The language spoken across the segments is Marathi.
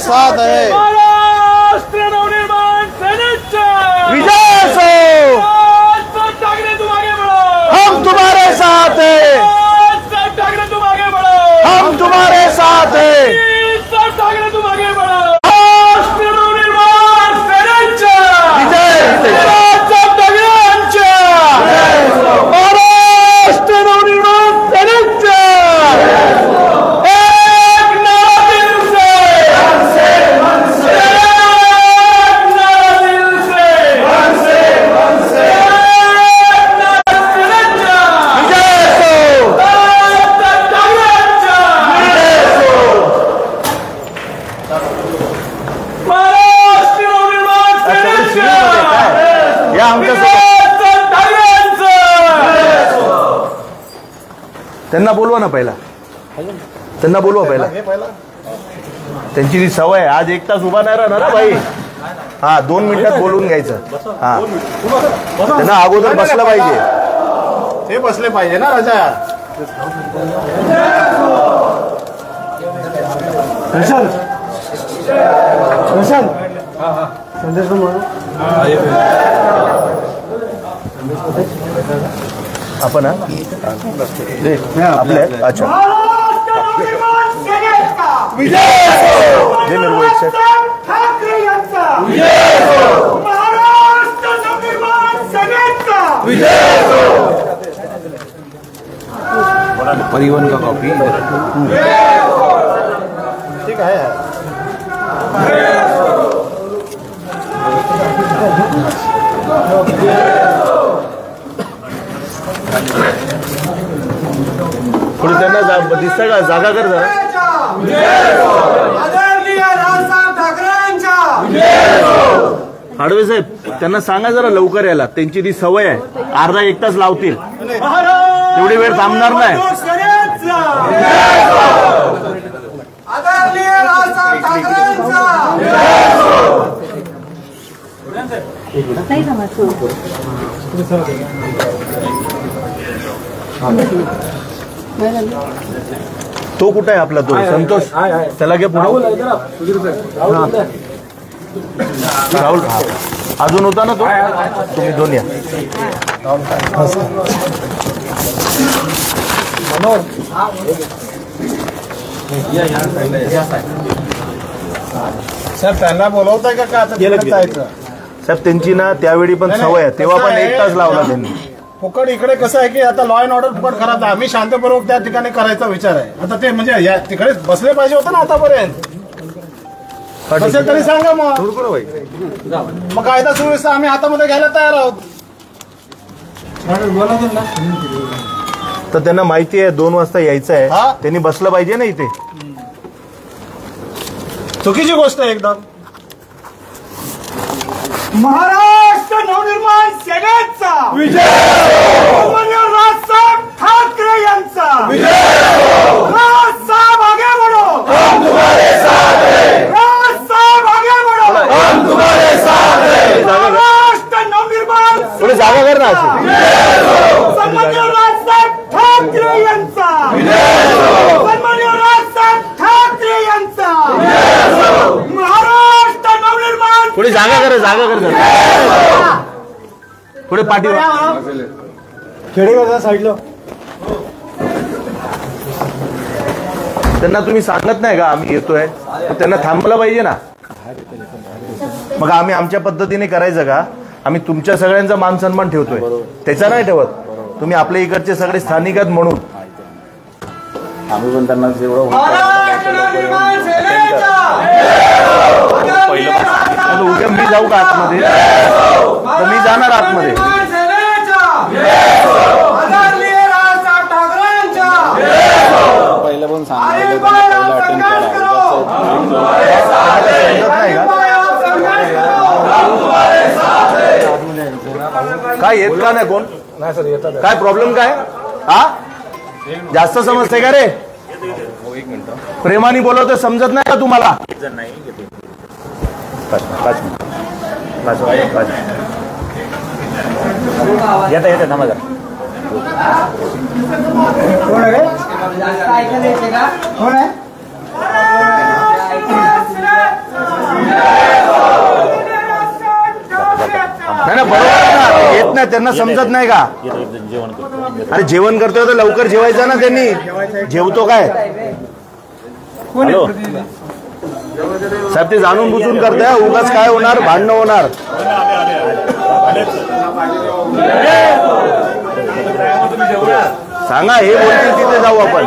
साथ है। महाराष्ट्र नवनिर्माण सेनेचा विजय असो। ठाकरे तुम आगे बढ़ो, हम तुम्हारे साथ हैं। ठाकरे तुम आगे बढ़ो, हम तुम्हारे साथ हैं। ठाकरे तुम आगे बढ़ो। महाराष्ट्र नवनिर्माण सेनेचा विजय ठाकरेंचा महाराष्ट्र नवनिर्माण सेनेचा एक नारा दिल से, एक नारा दिल से, एक नारा सेनेचा विजय असो। ठाकरेंचा महाराष्ट्र नवनिर्माण सेनेचा या आमच्या त्यांना बोलवा ना पहिला, त्यांना बोलवा पहिला। त्यांची जी सवय आहे, आज 1 तास उभा नाही राहणार ना भाई। हा 2 मिनिटात बोलून घ्यायचं। हा त्यांना अगोदर बसलं पाहिजे, ते बसले पाहिजे ना राजा। संदेश आपण आपले अच्छा महाराष्ट्र नवनिर्माण सेनेचा विजय असो। जे मेरे को एक सेट ठाकरे यांचा विजय असो। महाराष्ट्र नवनिर्माण सेनेचा विजय असो। परिवहन का कॉपी ठीक आहे। थोडी त्यांना दिसतं का जागा कर जरा। आदरणीय राजसाहेब ठाकरेंचा हाडवे साहेब त्यांना सांगा जरा लवकर यायला, त्यांची ती सवय आहे, अर्धा 1 तास लावतील, तेवढी वेळ थांबणार नाही। आदरणीय राजसाहेब ठाकरेंचा तो कुठे आहे आपला तो संतोष, त्याला घे पुढे। राहुल अजून होता ना तो, तुम्ही 2 या। साहेब त्यांना बोलवताय का आता जायचं? साहेब त्यांची ना त्यावेळी पण सवय आहे, तेव्हा पण 1 तास लावला त्यांनी। फुकट इकडे कसं आहे की आता लॉ अँड ऑर्डर फुकट खराब आहे, आम्ही शांतपूर्वक त्या ठिकाणी करायचा विचार आहे। आता ते म्हणजे या तिकडे बसले पाहिजे होतं ना आतापर्यंत, असेल तरी सांगा मग कायदा सुव्यवस्था आम्ही हातामध्ये घ्यायला तयार आहोत। तर त्यांना माहिती आहे 2 वाजता यायचं आहे, त्यांनी बसलं पाहिजे ना इथे। चुकीची गोष्ट आहे एकदम। महाराष्ट्र नवनिर्माण सेनेचा विजय असो। राजसाहेब ठाकरे यांचा विजय असो। राजसाहेब आगे बढ़ो, हम तुम्हारे साथ हैं। राजसाहेब आगे बढ़ो, हम तुम्हारे साथ हैं। महाराष्ट्र नवनिर्माण थोडी जागा कर ना अशी। सन्माननीय राजसाहेब ठाकरे यांचा विजय असो। सन्माननीय राजसाहेब ठाकरे यांचा विजय असो। महाराष्ट्र नवनिर्माण थोडी जागा कर, जागा कर जरा। थोडे पाठीवर खेडेगाव साईडला त्यांना तुम्ही सांगत नाही का आम्ही येतोय, त्यांना थांबलं पाहिजे ना। मग आम्ही आमच्या पद्धतीने करायचं का? आम्ही तुमच्या सगळ्यांचा मान सन्मान ठेवतोय, त्याचा नाही ठेवत। तुम्ही आपल्या इकडचे सगळे स्थानिक आहेत म्हणून आम्ही पण त्यांना जेवढं पहिलं उद्या मी जाऊ का आतमध्ये, तर मी जाणार आतमध्ये। पहिलं पण सांगितलं पहिलं अटेंड करा। काय येत का नाही कोण? नाही सर येतात। काय प्रॉब्लेम काय? हा जास्त समजते का रे? प्रेमाने बोलवतो समजत नाही का तुम्हाला? 5 येता थांबा जरा। कोण आहे? कोण आहे? बरोबर आहे ना, येत नाही त्यांना, समजत नाही का? अरे जेवण करतोय तर लवकर जेवायचं ना त्यांनी. जेवतो काय साहेब? ते जाणून बुजून करताय, उगाच काय होणार, भांडणं होणार. सांगा, हे बोलतील तिथे जाऊ आपण.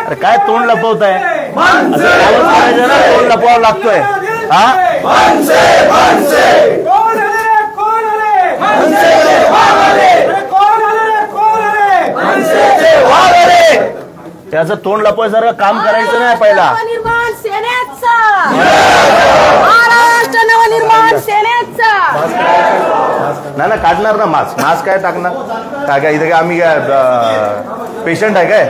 अरे काय तोंड लपवताय? तोंड लपवावं लागतोय. हा, त्याचं तोंड लपवायसारखं काम करायचं नाही पहिला. नवनिर्माण सेनेचा, महाराष्ट्र नवनिर्माण सेनेचा. नाही ना, काढणार ना मास्क. मास्क काय टाकणार? काय काय इथे काय आम्ही काय पेशंट आहे काय?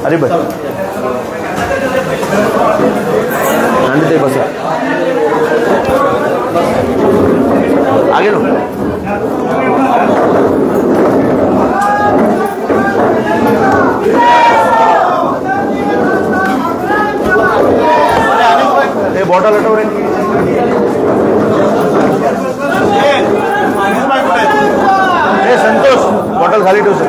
अरे बस आणि ते बसा आगे लो. ते बॉटल हटव रे. हे संतोष, बॉटल खाली ठेवू सर.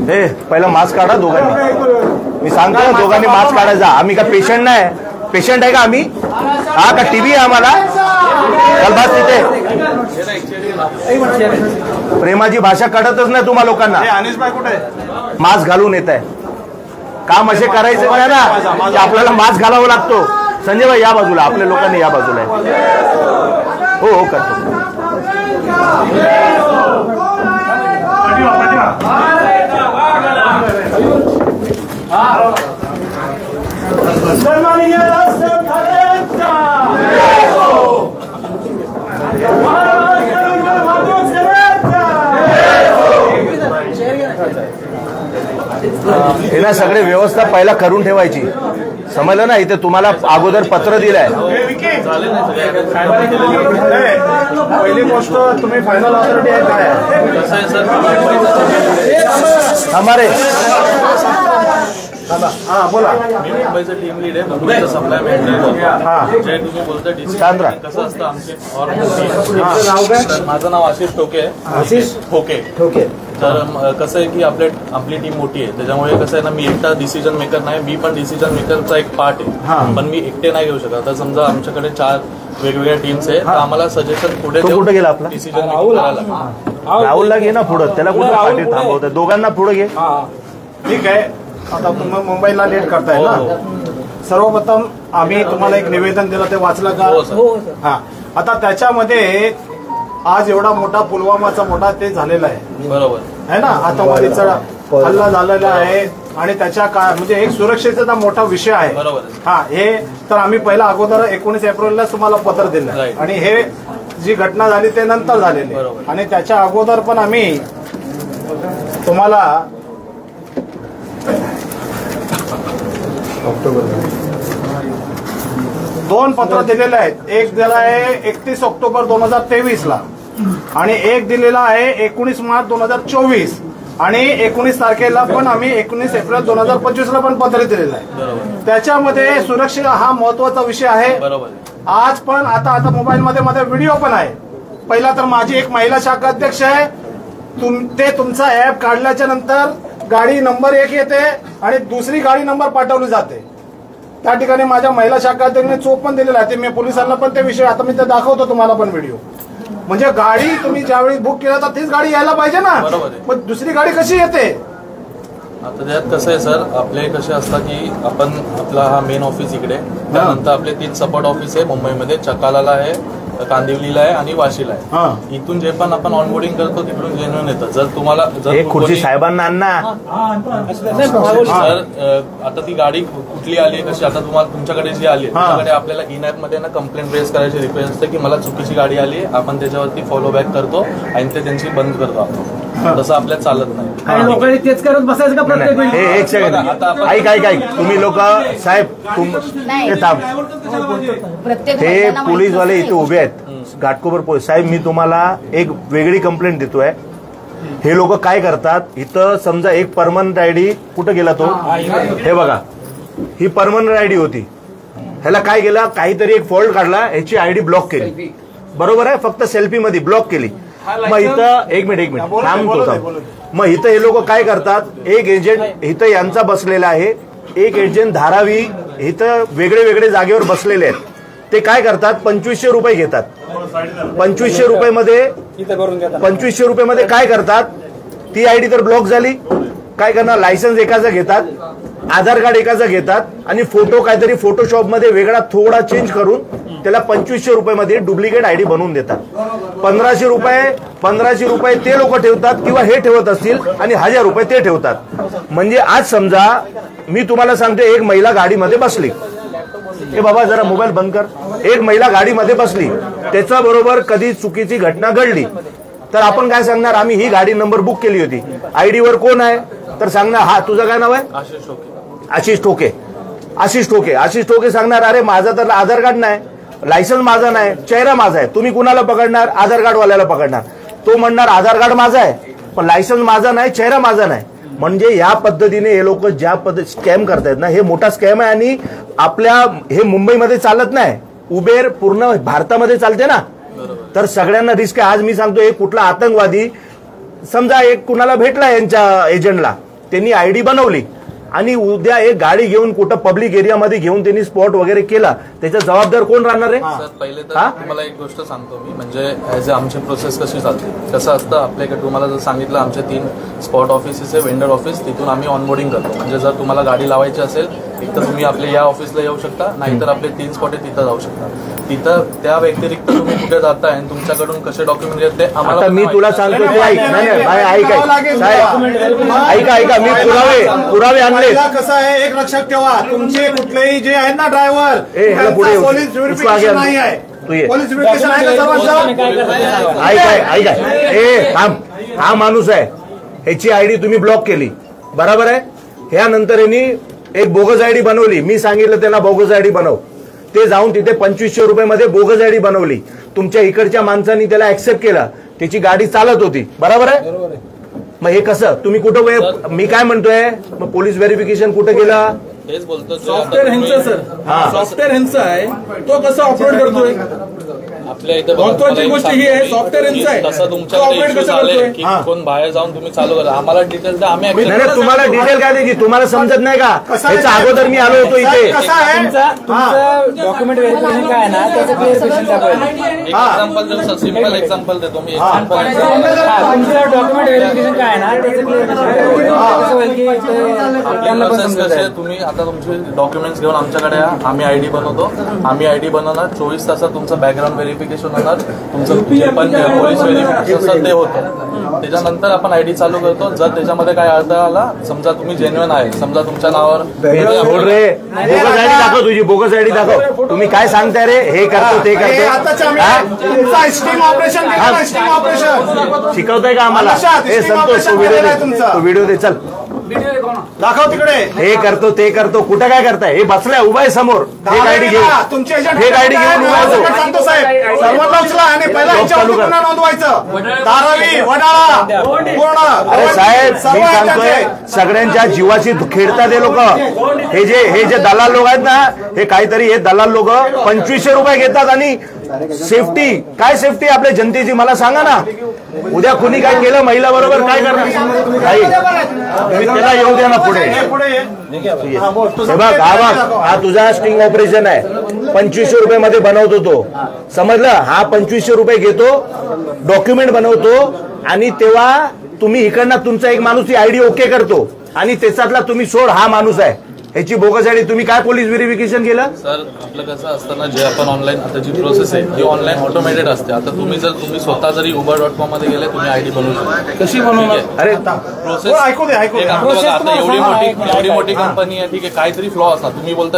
हे पहिला मास्क काढा दोघांनी. मी सांगतो ना, दोघांनी मास्क काढायचा. आम्ही का पेशंट नाही? पेशंट आहे का आम्ही? हा का टीव्ही आहे आम्हाला? चल बस तिथे. प्रेमाची भाषा कळतच नाही तुम्हा लोकांना. मास्क घालून येत आहे. काम असे करायचे नाही ना की आपल्याला मास्क घालावा लागतो. संजय भाई या बाजूला, आपल्या लोकांनी या बाजूला. हो हो करतो. हे ना सगळे व्यवस्था पहिला करून ठेवायची, समजलं ना? इथे तुम्हाला अगोदर पत्र दिलंय. पहिली गोष्ट, तुम्ही फायनल ऑथॉरिटी आहे काय? हमारे हा बोला. मी मुंबईचा टीम लीड आहे. मुंबईचा सप्लाय मॅनेजर. जे तुम्ही बोलता शांत राहा. कसं असतं आमचे तर माझं नाव आशिष ठोके आहे. आशिष ठोके. तर कसं आहे की आपली टीम मोठी आहे, त्याच्यामुळे कसं आहे ना, मी एकटा डिसिजन मेकर नाही. मी पण डिसिजन मेकरचा एक पार्ट आहे, पण मी एकटे नाही घेऊ शकत. आता समजा आमच्याकडे 4 वेगवेगळ्या टीम्स आहे, तर आम्हाला सजेशन पुढे कुठे गेला आपला? डिसिजन करायला राहुलला घे ना पुढं. त्याला कुठं पाठी थांबवतंय? दोघांना पुढे घे. ठीक आहे. आता तुम्ही मुंबईला लेट करताय ना. सर्वप्रथम आम्ही तुम्हाला एक निवेदन दिलं, ते वाचलं का? हा. आता त्याच्यामध्ये आज एवढा मोठा पुलवामाचा मोठा ते झालेला आहे, बरोबर है ना? आतंकवादीचा हल्ला झालेला आहे आणि त्याच्या काय म्हणजे एक सुरक्षेचा मोठा विषय आहे. बरोबर. हा, हे तर आम्ही पहिला अगोदर 19 एप्रिलला तुम्हाला पत्र दिलं Right. आणि हे जी घटना झाली ते नंतर झालेली. बरोबर. आणि त्याच्या अगोदर पण आम्ही तुम्हाला दोन पत्र दिलेले आहेत. एक दिलं आहे 31 ऑक्टोबर 2023 ला आणि एक दिलेला आहे 19 मार्च 2024 आणि 19 तारखेला पण आम्ही 19 एप्रिल 2025 ला पण पत्र दिलेलं आहे. त्याच्यामध्ये सुरक्षा हा महत्वाचा विषय आहे. बरोबर. आज पण आता मोबाईल मध्ये व्हिडिओ पण आहे. पहिला तर माझी एक महिला शाखा अध्यक्ष आहे. ते तुमचा ऍप काढल्याच्या नंतर गाडी नंबर 1 येते आणि दुसरी गाडी नंबर पाठवली जाते. त्या ठिकाणी माझ्या महिला शाखा अध्यक्षाने चोप पण दिलेला आहे. ते मी पोलिसांना पण ते विषय आता मी ते दाखवतो तुम्हाला पण व्हिडिओ. म्हणजे गाडी तुम्ही ज्यावेळी बुक केला तर तीच गाडी यायला पाहिजे ना. पण दुसरी गाडी कशी येते? आता त्यात कसं आहे सर, आपले कसे असतात की आपण आपला हा मेन ऑफिस इकडे, त्यानंतर आपले 3 सपोर्ट ऑफिस आहे मुंबईमध्ये. चकालाला आहे, कांदिवलीला आहे आणि वाशीला आहे. इथून जे पण आपण ऑनबोर्डिंग करतो तिकडून जेन्युइन येतं. जर तुम्हाला एक खुर्ची साहेबांना आणा सर, आता ती गाडी कुठली आली कशी, आता तुम्हाला तुमच्याकडे जी आली त्याच्याकडे आपल्याला इन मध्ये ना कंप्लेंट रेज करायची रिक्वेस्ट असते की मला चुकीची गाडी आली, आपण त्याच्यावरती फॉलो बॅक करतो आणि ते त्यांची बंद करतो आपण. तसं आपल्यात चालत नाही. लोकांनी तेच करत बसायचं का प्रत्येक वेळी? हे एक सेकंड ऐक तुम्ही लोक साहेब हे थांब. हे पोलीसवाले इथे उभे आहेत, घाटकोपर पोलीस साहेब. मी तुम्हाला एक वेगळी कंप्लेंट देतोय. हे लोक काय करतात इथं, समजा एक परमनंट आयडी कुठं गेला तो, हे बघा ही परमनंट आयडी होती, ह्याला काय केलं, काहीतरी एक फॉल्ट काढला, ह्याची आयडी ब्लॉक केली. बरोबर आहे, फक्त सेल्फी मध्ये ब्लॉक केली. मग इथं एक मिनिट थांबतो. मग इथं हे लोक काय करतात, एक एजंट इथं यांचा बसलेला आहे, एक एजंट धारावी इथं वेगळे वेगळे जागेवर बसलेले आहेत. ते काय करतात, 2500 रुपये घेतात. 2500 रुपये काय करतात, ती आयडी तर ब्लॉक झाली, काय करणार, लायसन्स एकाचा घेतात, आधार कार्ड एकाचा घेतात आणि फोटो काहीतरी फोटोशॉप मध्ये वेगळा थोडा चेंज करून त्याला 2500 रुपये डुप्लिकेट आयडी बनवून देतात. 1500 रुपये ते लोक ठेवतात किंवा हे ठेवत असतील आणि 1000 रुपये ते ठेवतात. म्हणजे आज समजा मी तुम्हाला सांगतो, एक महिला गाडीमध्ये बसली, हे बाबा जरा मोबाईल बंद कर. एक महिला गाडीमध्ये बसली, त्याच्या बरोबर कधी चुकीची घटना घडली तर आपण काय सांगणार, आम्ही ही गाडी नंबर बुक केली होती, आयडीवर कोण आहे तर सांगणार, हा तुझं काय नाव आहे, आशिष ठोके सांगणार, अरे माझा तर आधार कार्ड नाही, लायसन्स माझा नाही, चेहरा माझा आहे. तुम्ही कुणाला पकडणार, आधार कार्ड वाल्याला पकडणार. तो म्हणणार आधार कार्ड माझा आहे पण लायसन्स माझा नाही, चेहरा माझा नाही. म्हणजे या पद्धतीने हे लोक ज्या स्कॅम करतायत ना, हे मोठा स्कॅम आहे. आणि आपल्या हे मुंबईमध्ये चालत नाही, उबेर पूर्ण भारतामध्ये चालते ना, तर सगळ्यांना रिस्क आहे. आज मी सांगतो, एक कुठला आतंकवादी समजा एक कुणाला भेटला यांच्या एजंटला, त्यांनी आयडी बनवली आणि उद्या एक गाडी घेऊन कुठं पब्लिक एरियामध्ये घेऊन त्यांनी स्पॉट वगैरे केला, त्याचा जबाबदार कोण राहणार आहे? सर पहिले तर तुम्हाला एक गोष्ट सांगतो मी, म्हणजे ऍज अ आमची प्रोसेस कशी चालते, कसं असतं आपल्याकडे, तुम्हाला जर सांगितलं आमचे 3 स्पॉट ऑफिसेस आहे, वेंडर ऑफिस, तिथून आम्ही ऑनबोर्डिंग करतो. म्हणजे जर तुम्हाला गाडी लावायची असेल एक तर तुम्ही आपल्या या ऑफिसला येऊ शकता, नाहीतर आपले 3 स्पॉट आहे तिथं जाऊ शकता. तिथं त्या व्यतिरिक्त तुम्ही कुठे जाताय आणि तुमच्याकडून कसे डॉक्युमेंट येते आम्हाला. मी तुला सांगतो, ऐका मी पुरावे आणले. कसं आहे, एक लक्षात ठेवा, तुमचे कुठलेही जे आहेत ना ड्रायव्हर, पोलीस व्हेरिफिकेशन नाही आहे. पोलीस व्हेरिफिकेशन आहे का सर्वांचं? ऐका हा माणूस आहे, ह्याची आयडी तुम्ही ब्लॉक केली, बरोबर आहे. ह्यानंतर यांनी एक बोगस आयडी बनवली, मी सांगितलं त्याला बोगस आयडी बनव, ते जाऊन तिथे 2500 रुपये बोगस आयडी बनवली. तुमच्या इकडच्या माणसांनी त्याला ऍक्सेप्ट केला, त्याची गाडी चालत होती, बरोबर आहे. मग हे कसं तुम्ही कुठं, मी काय म्हणतोय, मग पोलीस व्हेरिफिकेशन कुठं केलं? हेच बोलतो, सॉफ्टवेअर ह्यांचं सर, सॉफ्टवेअर ह्यांचं आहे, तो कसं ऑपरेट करतोय आपल्या इथे महत्वाची गोष्ट ही आहे, सॉफ्टवेअर यांचं आहे, तसं तुमच्याकडे इश्यू झाले की कोण बाहेर जाऊन तुम्ही चालू करा, आम्हाला डिटेल द्या, आम्ही तुम्हाला डिटेल काय द्यायची, तुम्हाला समजत नाही का? त्याच्या अगोदर मी आलो होतो इथे. डॉक्युमेंट व्हेरिफिकेशन काय आहे ना, त्याचं क्लिअरिफिकेशन दाखवायला एक्झाम्पल देऊ सर, सिम्पल एक्झाम्पल देतो मी. तुमचं डॉक्युमेंट व्हेरिफिकेशन काय आहे ना, त्याचं क्लिअरिफिकेशन तुम्ही आता तुमचे डॉक्युमेंट्स घेऊन आमच्याकडे या, आम्ही आयडी बनवतो, आम्ही आयडी बनवणार 24 तासात तुमचं बॅकग्राऊंड व्हेरिफिकेशन होणार, तुमचं जे पण पोलीस व्हेरिफिकेशन ते होतं. त्याच्यानंतर आपण आयडी चालू करतो. जर त्याच्यामध्ये काय अडथळा आला, समजा तुम्ही जेन्युइन आहे, समजा तुमच्या नावावर बोगस आयडी दाखव, तुझी बोगस आयडी दाखव. तुम्ही काय सांगताय रे, हे करतो ते करतो, शिकवताय का आम्हाला? हे संतोष तो व्हिडिओ दे, चल दाखव तिकडे. हे करतो ते करतो, कुठं काय करताय? हे बसलाय उभा आहे समोर, हे गाडी घेऊन, तुमचे हे गाडी घेऊन उभा आहे. सांगतो साहेब, सर्वांना उचला आणि पहिला ह्याच्यावरती गुन्हा नोंदवायचं. धारावी, वडाळा, पूर्ण. अरे साहेब मी सांगतोय, सगळ्यांच्या जीवाची खेळतात हे लोक. हे जे दलाल लोक आहेत ना, हे काहीतरी हे दलाल लोक 2500 रुपये घेतात आणि सेफ्टी, काय सेफ्टी आपल्या जनतेची मला सांगा ना. उद्या कुणी काय केलं महिला बरोबर काय करणार? त्याला येऊ द्या ना पुढे. हे बघ हा तुझा स्टिंग ऑपरेशन आहे, 2500 रुपये बनवतो तो, समजलं. हा 2500 रुपये घेतो, डॉक्युमेंट बनवतो आणि तेव्हा तुम्ही इकडनं तुमचा एक माणूस ती आयडी ओके करतो आणि त्याच्यातला तुम्ही सोड हा माणूस आहे, ह्याची बोगससाठी तुम्ही काय पोलीस व्हेरिफिकेशन केलं? सर आपलं कसं असतं ना, जे आपण ऑनलाईन आता जी प्रोसेस आहे ती ऑनलाईन ऑटोमेटेड असते. आता तुम्ही स्वतः जरी uber.com मध्ये गेले तुम्ही आयडी बनवू शकता. कशी बनवणार? अरे प्रोसेस ऐकू दे आता एवढी मोठी कंपनी आहे, ठीक आहे, काहीतरी फ्लॉ असणार, तुम्ही बोलता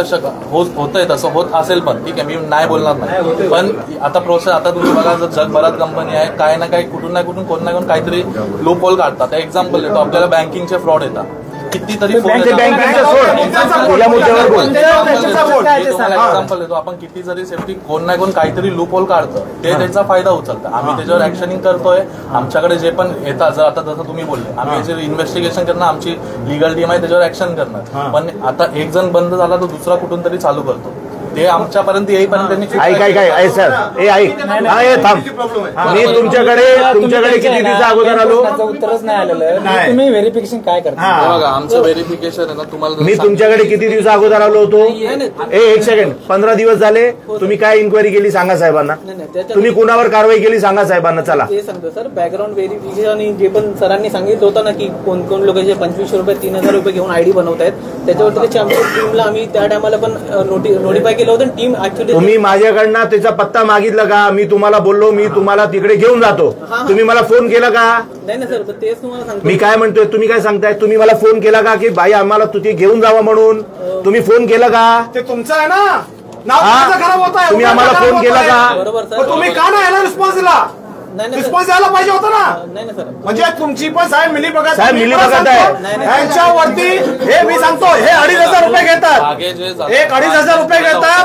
होतंय तसं होत असेल पण ठीक आहे, मी नाही बोलणार नाही, पण आता प्रोसेस आता तुम्ही बघा जर जगभरात कंपनी आहे काय ना काही कुठून ना कुठून कोण ना कोण काहीतरी लूप होल काढतात. एक्झाम्पल देतो, आपल्याला बँकिंगचे फ्रॉड येतात कितीतरी एक्झाम्पल देतो आपण, किती जरी सेफ्टी कोण ना कोण काहीतरी लूप होल काढतं, ते त्याचा फायदा उचलतं. आम्ही त्याच्यावर ऍक्शनिंग करतोय. आमच्याकडे जे पण येतात, जर आता जसं तुम्ही बोलले, आम्ही याचे इन्व्हेस्टिगेशन करणार, आमची लिगल टीम आहे त्याच्यावर ऍक्शन करणार. पण आता एक जण बंद झाला तर दुसरा कुठून तरी चालू करतो, ते आमच्यापर्यंत येईपर्यंत त्यांनी ऐक सर, थांब. मी तुमच्याकडे किती दिवसा अगोदर आलो? उत्तरच नाही आलेलं. तुम्ही व्हेरिफिकेशन काय करता? बघा आमचं व्हेरिफिकेशन आहे ना, तुम्हाला मी तुमच्याकडे किती दिवसा अगोदर आलो होतो? एक सेकंड, 15 दिवस झाले. तुम्ही काय इन्क्वायरी केली सांगा साहेबांना. तुम्ही कुणावर कारवाई केली सांगा साहेबांना. चला ते सांगतो सर, बॅकग्राऊंड व्हेरिफिकेशन आणि जे पण सरांनी सांगितलं होतं ना की कोण कोण लोक जे 2500 रुपये 3000 रुपये घेऊन आयडी बनवतायत, त्याच्यावरती त्याची आमच्या टीमला आम्ही त्या टायमाला पण नोटिफाय टीम ऍक्च्युअली. तुम्ही माझ्याकडनं त्याचा पत्ता मागितला का? मी तुम्हाला बोललो मी तुम्हाला तिकडे घेऊन जातो, तुम्ही मला फोन केला का? नाही ना सर, तेच तुम्हाला सांगतो. मी काय म्हणतोय, तुम्ही काय सांगताय? तुम्ही मला फोन केला का की बाई आम्हाला तुझे घेऊन जावा म्हणून? तुम्ही फोन केला का? ते तुमचं आहे ना, नाव खराब होत आहे. तुम्ही आम्हाला फोन केला का? बरोबर सर, तुम्ही का नाही याला रिस्पॉन्स दिला? रिस्पॉन्स द्यायला पाहिजे होता ना. नाही ना सर, म्हणजे तुमची पण साहेब मिली बघत आहे. यांच्यावरती हे मी सांगतो, हे 2500 रुपये घेतात, एक 2500 रुपये घेतात.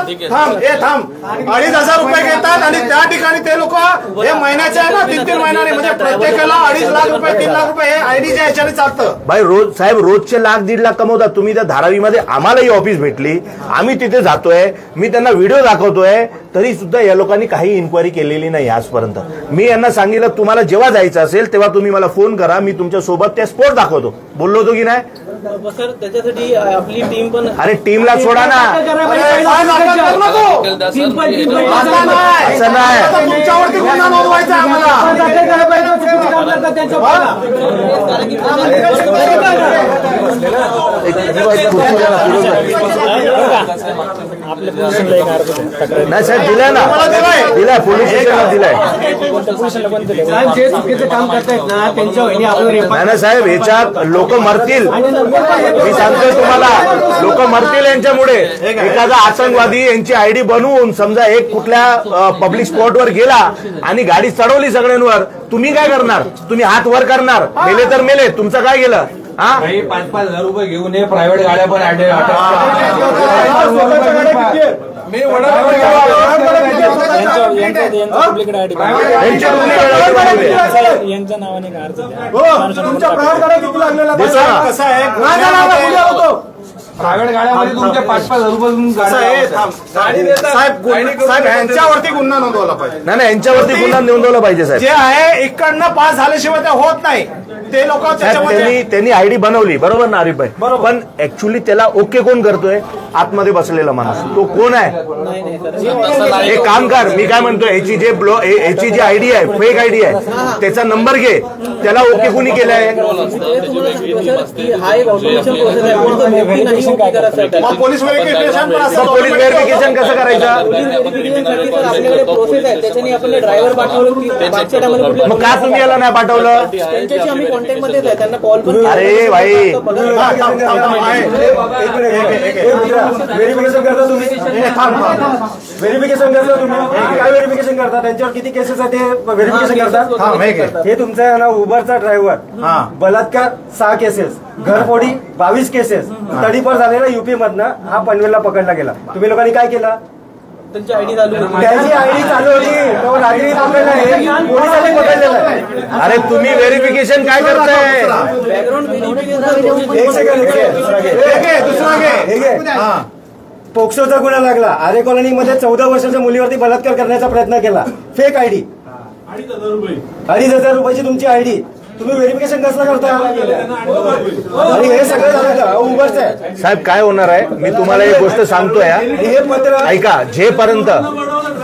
थांब 2500 रुपये घेतात आणि त्या ठिकाणी ते लोक हे महिन्याचे आहे ना, 3-3 महिन्याने, म्हणजे प्रत्येकाला 2.5 लाख रुपये 3 लाख रुपये हे आयडीच्या याच्याने चालतं. भाई रोज साहेब रोजचे 1-1.5 लाख कमवतात. तुम्ही त्या धारावीमध्ये आम्हालाही ऑफिस भेटली, आम्ही तिथे जातोय, मी त्यांना व्हिडिओ दाखवतोय, तरी सुद्धा या लोकांनी काही इन्क्वायरी केलेली नाही आजपर्यंत. मी यांना सांगितलं तुम्हाला जेव्हा जायचं असेल तेव्हा तुम्ही मला फोन करा, मी तुमच्या सोबत त्या स्पॉट दाखवतो. बोललो होतो की नाही सर? त्याच्यासाठी आपली टीम पण. अरे टीमला सोडा ना. असं नाही, तुमच्यावरती गुन्हा नोंदवायचा आम्हाला. नाही साहेब, दिलाय ना, दिलाय पोलीस स्टेशनला दिलाय. नाही ना साहेब, याच्यात लोक मरतील. मी सांगतोय तुम्हाला, लोक मरतील यांच्यामुळे. एखादा आतंकवादी यांची आयडी बनवून समजा एक कुठल्या पब्लिक स्पॉटवर गेला आणि गाडी चढवली सगळ्यांवर, तुम्ही काय करणार? तुम्ही हात वर करणार, मेले तर मेले, तुमचं काय गेलं? 5,000 रुपये घेऊन हे प्रायव्हेट गाड्या पण यांच्या नावाने अर्ज प्रायव्हेट गाड्यामध्ये तुमच्या 5,000 रुपये साहेब यांच्यावरती गुन्हा नोंदवला पाहिजे. नाही यांच्यावरती गुन्हा नोंदवला पाहिजे साहेब. जे आहे इकडनं पास झाल्याशिवाय ते होत नाही. ते लोक त्यांनी आयडी बनवली, बरोबर ना आरिफ भाई? पण ऍक्च्युली त्याला ओके कोण करतोय? आतमध्ये बसलेला माणूस, तो कोण आहे? एक काम कर, मी काय म्हणतोय, याची जी आयडी आहे, फेक आयडी आहे, त्याचा नंबर घे, त्याला ओके कोणी केलाय? पोलीस व्हेरिफिकेशन कसं करायचं? ड्रायव्हर पाठवलं, मग का तुम्ही याला नाही पाठवलं? कॉन्टॅक्ट मध्ये त्यांना कॉल करून. अरे भाई, व्हेरिफिकेशन करता तुम्ही? व्हेरिफिकेशन करता तुम्ही? काय व्हेरिफिकेशन करता? त्यांच्यावर किती केसेस आहे ते व्हेरिफिकेशन करता? हे तुमचा आहे ना उबरचा ड्रायव्हर, बलात्कार 6 केसेस, घरफोडी 22 केसेस, तडीपार झालेला युपी मधनं हा पनवेलला पकडला गेला. तुम्ही लोकांनी काय केलं? त्यांची आयडी चालू होती, त्याची आयडी चालू होती, तो रात्री पकडला आहे, पोलिसांनी पकडलेला आहे. अरे तुम्ही व्हेरिफिकेशन काय करताय? बॅकग्राऊंड एक सेकंड, दुसरा घे. पोक्सोचा गुन्हा लागला. आरे कॉलनीमध्ये 14 वर्षाच्या मुलीवरती बलात्कार करण्याचा प्रयत्न केला. फेक आयडी, 2,500 रुपयाची तुमची आयडी. तुम्ही व्हेरिफिकेशन कसं करता? आणि हे सगळं झालं का? उबरचं आहे साहेब. काय होणार आहे मी तुम्हाला एक गोष्ट सांगतोय, हे पत्र ऐका. जेपर्यंत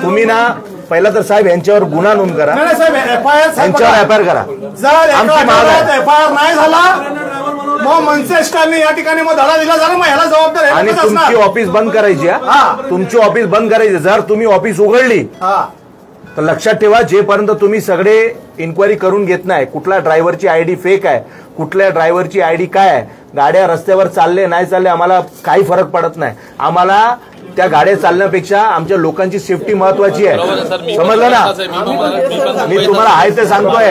तुम्ही ना पहिला तर साहेब यांच्यावर गुन्हा नोंद करा, एफआयआर यांच्यावर एफआयआर करा. जर एफआयआर नाही झाला मग मनसे स्टारने या ठिकाणी मग धडा दिला झाला, मग ह्याला जबाबदार आणि तुमची ऑफिस बंद करायची. तुमची ऑफिस बंद करायची. जर तुम्ही ऑफिस उघडली तर लक्षात ठेवा, जेपर्यंत तुम्ही सगळे इन्क्वायरी करून घेत नाही, कुठल्या ड्रायव्हरची आयडी फेक आहे, कुठल्या ड्रायव्हरची आयडी काय आहे, गाड्या रस्त्यावर चालले नाही चालले आम्हाला काही फरक पडत नाही. आम्हाला त्या गाड्या चालण्यापेक्षा आमच्या लोकांची सेफ्टी महत्वाची आहे. समजलं ना? मी तुम्हाला आहे ते सांगतोय.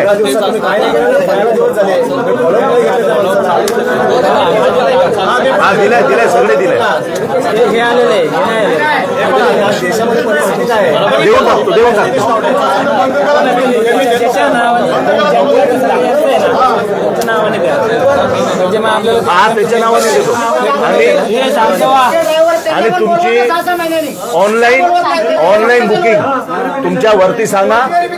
हा दिलंय सगळे दिलंय. देऊन टाकतो. हा त्याच्या नावाने देतो. आणि तुमची ऑनलाईन बुकिंग तुमच्या वरती सांगा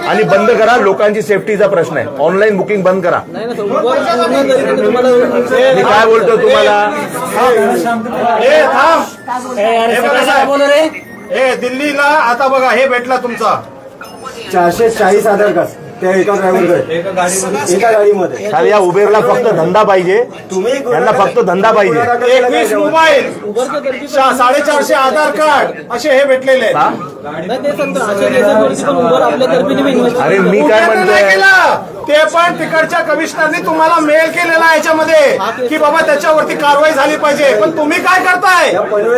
आणि बंद करा. लोकांची सेफ्टीचा प्रश्न आहे. ऑनलाईन बुकिंग बंद करा. मी काय बोलतो तुम्हाला, दिल्लीला आता बघा हे भेटला तुमचा 440 आधार कार्ड त्या एका ड्रायव्हरकडे एका गाडीमध्ये. साहेब या उबेरला फक्त धंदा पाहिजे. तुम्ही त्यांना फक्त धंदा पाहिजे. 21 मोबाईल 450 आधार कार्ड असे हे भेटलेले आहेत. अरे मी काय म्हणतोय, ते पण तिकडच्या कमिशनरनी तुम्हाला मेल केलेला याच्यामध्ये की बाबा त्याच्यावरती कारवाई झाली पाहिजे. पण तुम्ही काय करताय?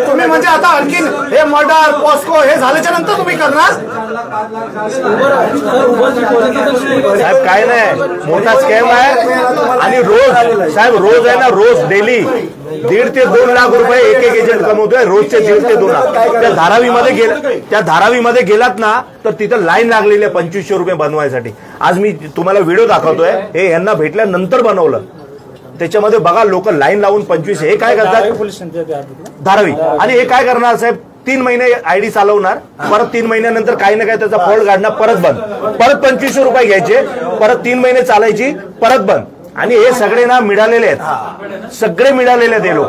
तुम्ही म्हणजे आता आणखीन हे मर्डर पॉस्को हे झाल्याच्या नंतर तुम्ही करणार? साहेब काय नाही, मोठा स्कॅम आहे. आणि रोज साहेब रोज आहे ना, रोज डेली 1.5 ते 2 लाख रुपये एक एजंट कमवतोय. रोजचे 1.5 ते 2 लाख. त्या धारावीमध्ये गेलात ना तर तिथं लाईन लागलेली आहे 2500 रुपये बनवायसाठी. आज मी तुम्हाला व्हिडिओ दाखवतोय. हे यांना भेटल्यानंतर बनवलं. त्याच्यामध्ये बघा लोक लाईन लावून 25. हे काय करतात धारावी. आणि हे काय करणार साहेब, 3 महिने आयडी चालवणार, परत 3 महिन्यानंतर काही ना काही त्याचा फॉल्ट काढणार, परत बंद, परत 2500 रुपये घ्यायचे, परत 3 महिने चालायची, परत बंद. आणि हे सगळे ना मिळालेले आहेत. सगळे मिळालेले आहेत हे लोक.